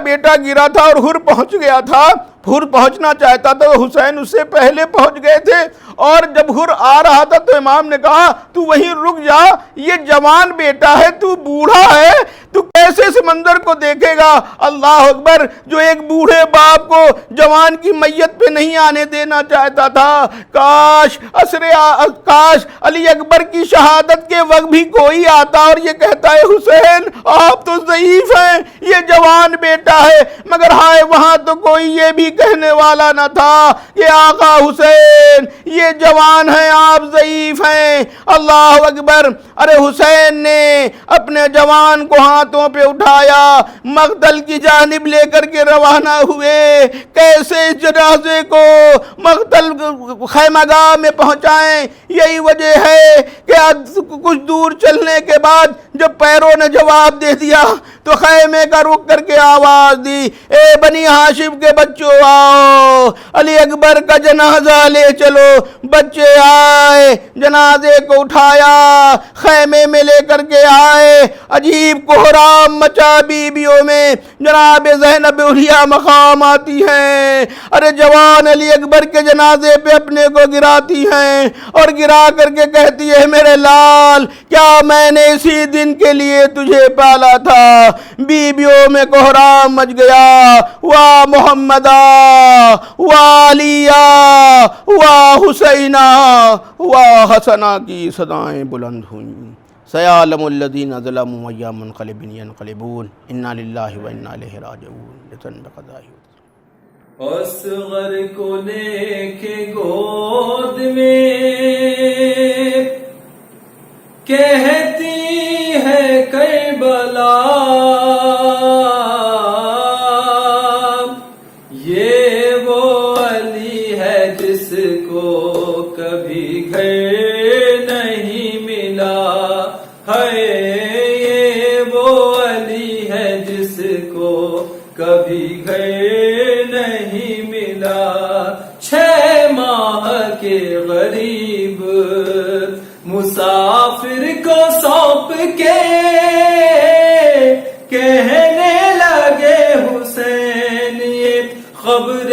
بیٹا گرا تھا اور حر پہنچ گیا تھا، حر پہنچنا چاہتا تھا تو حسین اس سے پہلے پہنچ گئے تھے، اور جب حر آ رہا تھا تو امام نے کہا تو وہیں رک جا، یہ جوان بیٹا ہے، تو بوڑھا ہے، تو کیسے اس منظر کو دیکھے گا؟ اللہ اکبر، جو ایک بوڑھے باپ کو جوان کی میت پہ نہیں آنے دینا چاہتا تھا۔ کاش علی اکبر کی شہادت کے وقت بھی کوئی آتا اور یہ کہتا ہے حسین آپ تو ضعیف ہیں، یہ جوان بیٹا ہے، مگر ہائے وہاں تو کوئی یہ بھی کہنے والا نہ تھا کہ آقا حسین یہ جوان ہیں، آپ ضعیف ہیں۔ اللہ اکبر، ارے حسین نے اپنے جوان کو ہاتھوں پہ اٹھایا، مقتل کی جانب لے کر کے روانہ ہوئے۔ کیسے جنازے کو مقتل خیمہ گاہ میں پہنچائیں؟ یہی وجہ ہے کہ کچھ دور چلنے کے بعد جب پیروں نے جواب دے دیا تو خیمے کا رک کر کے آواز دی، اے بنی ہاشم کے بچوں آؤ، علی اکبر کا جنازہ لے چلو۔ بچے آئے، جنازے کو اٹھایا، خیمے میں لے کر کے آئے۔ عجیب کوہرام مچا بیویوں میں، جناب زینب اولیاء مقام آتی ہیں، ارے جوان علی اکبر کے جنازے پہ اپنے کو گراتی ہیں اور گرا کر کے کہتی ہے میرے لال کیا میں نے اسی دن کے لیے تجھے پالا تھا؟ بیویوں میں کوہرام مچ گیا، واہ محمدہ، واہ علیہ، واہ حسینہ، واہ حسنہ کی صدائیں بلند ہوئیں۔ سیعلم الذین ظلموا أَيَّ مُنقلب ينقلبون انا للہ وانا الیہ راجعون لتن بقضائہ۔ اصغر کو لے کے گود میں کہتی ہے کربلا، یہ وہ علی ہے جس کو کبھی گھر نہیں ملا، ہے یہ وہ علی ہے جس کو کبھی گھر نہیں ملا۔ 6 ماہ کے غریب مسافر کو سونپ کے کہنے لگے حسین یہ خبر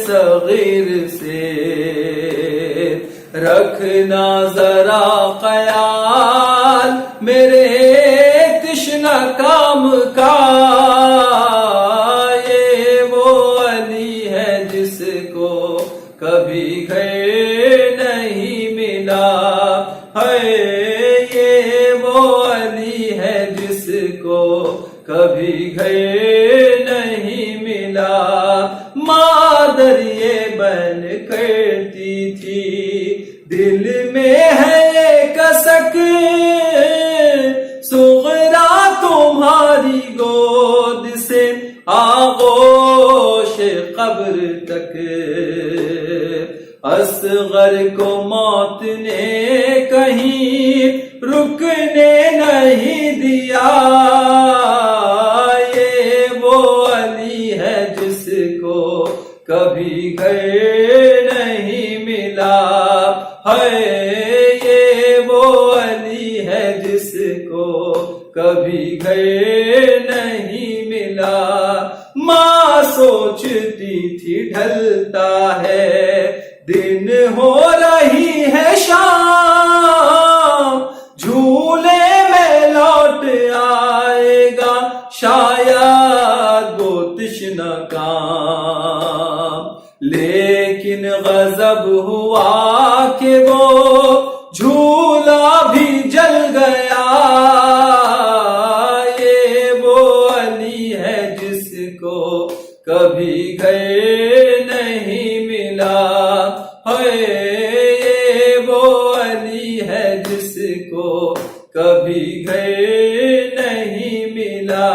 صغیر سے رکھنا ذرا خیال میرے تشنہ کام کا، یہ وہ علی ہے جس کو کبھی گھر نہیں ملا، ہے یہ وہ علی ہے جس کو کبھی گھر نہیں ملا۔ مادر یہ بن کرتی تھی دل میں ہے کسک، صغرا تمہاری گود سے آغوش قبر تک، اصغر کو موت نے کہیں رکنے نہیں دیا، یہ وہ علی ہے جس کو کبھی گھر نہیں ملا، ہے یہ وہ علی ہے جس کو کبھی گھر نہیں ملا۔ ماں سوچتی تھی ڈھلتا ہے دن، ہو رہی ہے شام، جھولے میں لوٹ آئے گا شاید وہ تشنہ کام، لیکن غضب ہوا کہ وہ جھولا بھی جل گیا، یہ وہ علی ہے جس کو کبھی گھر نہیں ملا، ہے یہ وہ علی ہے جس کو کبھی گھر نہیں ملا۔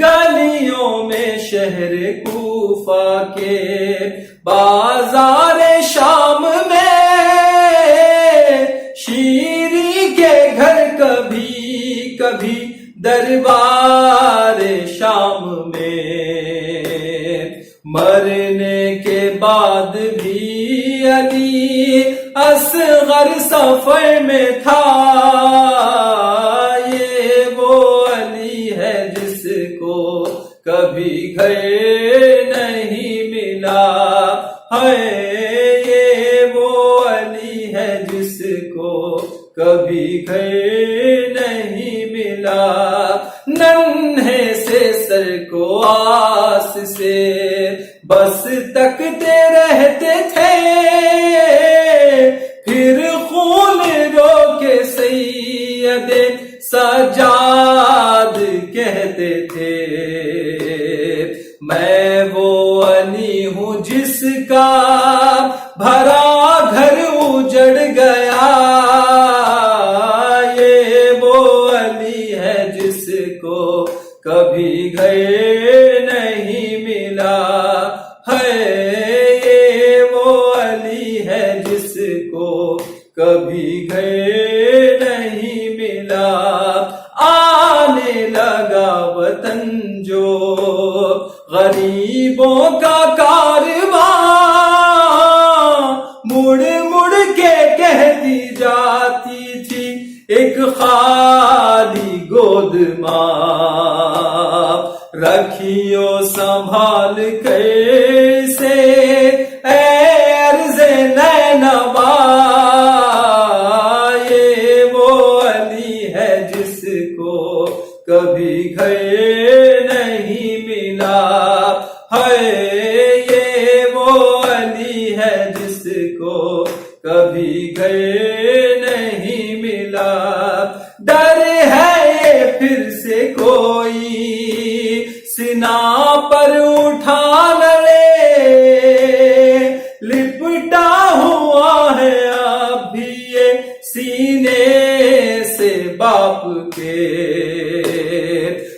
گلیوں میں شہر کوفہ کے بازار شام میں، شیری کے گھر کبھی کبھی دربار شام میں، مرنے کے بعد بھی علی اصغر سفر میں تھا، یہ وہ علی ہے جس کو کبھی گھر نہیں ملا ہے، یہ وہ علی ہے جس کو کبھی گھر نہیں ملا، ننھے سے سر کو آس سے بس تکتے رہتے تھے، پھر خون رو کے سید سجاد کہتے تھے، میں وہ علی ہوں جس کا بھرا گھر اجڑ گیا، یہ وہ علی ہے جس کو کبھی گھر نہیں ملا ہے، یہ وہ علی ہے جس کو کبھی گھر نہیں ملا، آنے لگا وطن جو غریبوں کا کارواں، مڑ مڑ کے کہتی جاتی تھی ایک خالی گود ماں، رکھیو سنبھال کیسے اے عرض نینوا، یہ وہ علی ہے جس کو کبھی گھر نہیں ملا ہے، یہ وہ علی ہے جس کو کبھی گھر نہیں ملا، ڈر ہے پھر سے کوئی سنا پر اٹھا نہ لے، لپٹا ہوا ہے اب بھی یہ سینے سے باپ کے،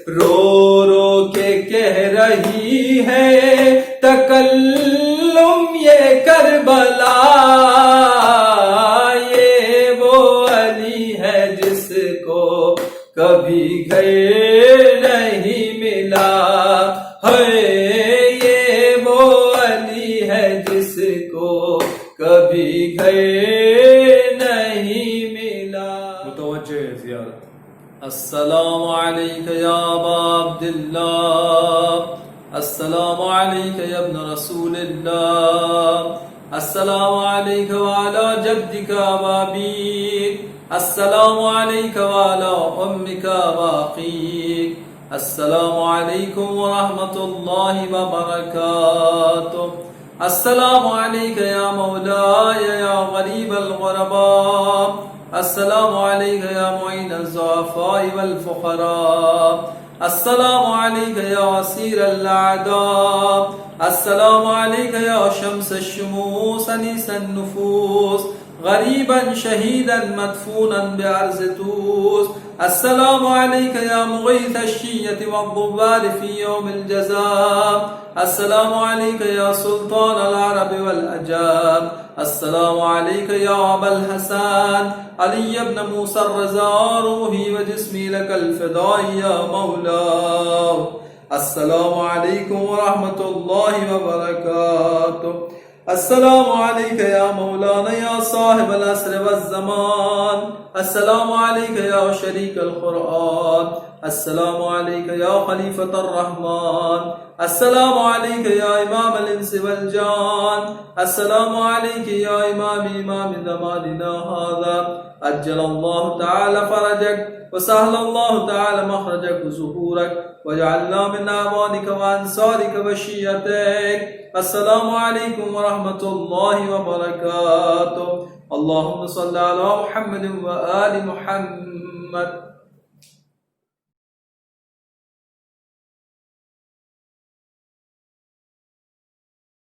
رو رو کے کہہ رہی ہے تکلم یہ کربلا، یہ وہ علی ہے جس کو کبھی گھر نہیں ملا ہے، یہ وہ علی ہے جس کو کبھی گھر نہیں ملا۔ متوجہ زیارت۔ السلام علیک یا ابا عبداللہ، السلام علیک یا ابن رسول اللہ، السلام علیک وعلی جدک وابیک، السلام علیک وعلی امک واخیک، السلام علیکم ورحمۃ اللہ وبرکاتہ، السلام علیک یا مولاي یا غریب الغرباء، السلام علیک یا معین الضعفاء والفقراء، السلام علیک یا اسیر الاعداء، السلام علیک یا شمس الشموس انیس النفوس، غریبا شہیدا مدفونا بعرض توس، السلام علیک یا مغیث الشیۃ والضبال فی یوم الجزاء، السلام علیک یا سلطان العرب والعجام، السلام علیک یا ابا الحسن علی ابن موسی الرضا، روحی و جسمی لک الفداء یا مولا، السلام علیکم ورحمۃ اللہ وبرکاتہ، السلام علیک یا مولانا یا صاحب العصر والزمان، السلام علیک یا شریک القرآن، السلام علیک یا خلیفۃ الرحمن، السلام علیک یا امام الانس والجان، السلام علیک یا امام زماننا هذا، عجل اللہ تعالی فرجک وسهل اللہ تعالی مخرجک وظہورک وجعلنا من اعوانک وانصارک وشیعتک، السلام علیکم ورحمۃ اللہ وبرکاتہ، اللہم صل علی محمد وآل محمد۔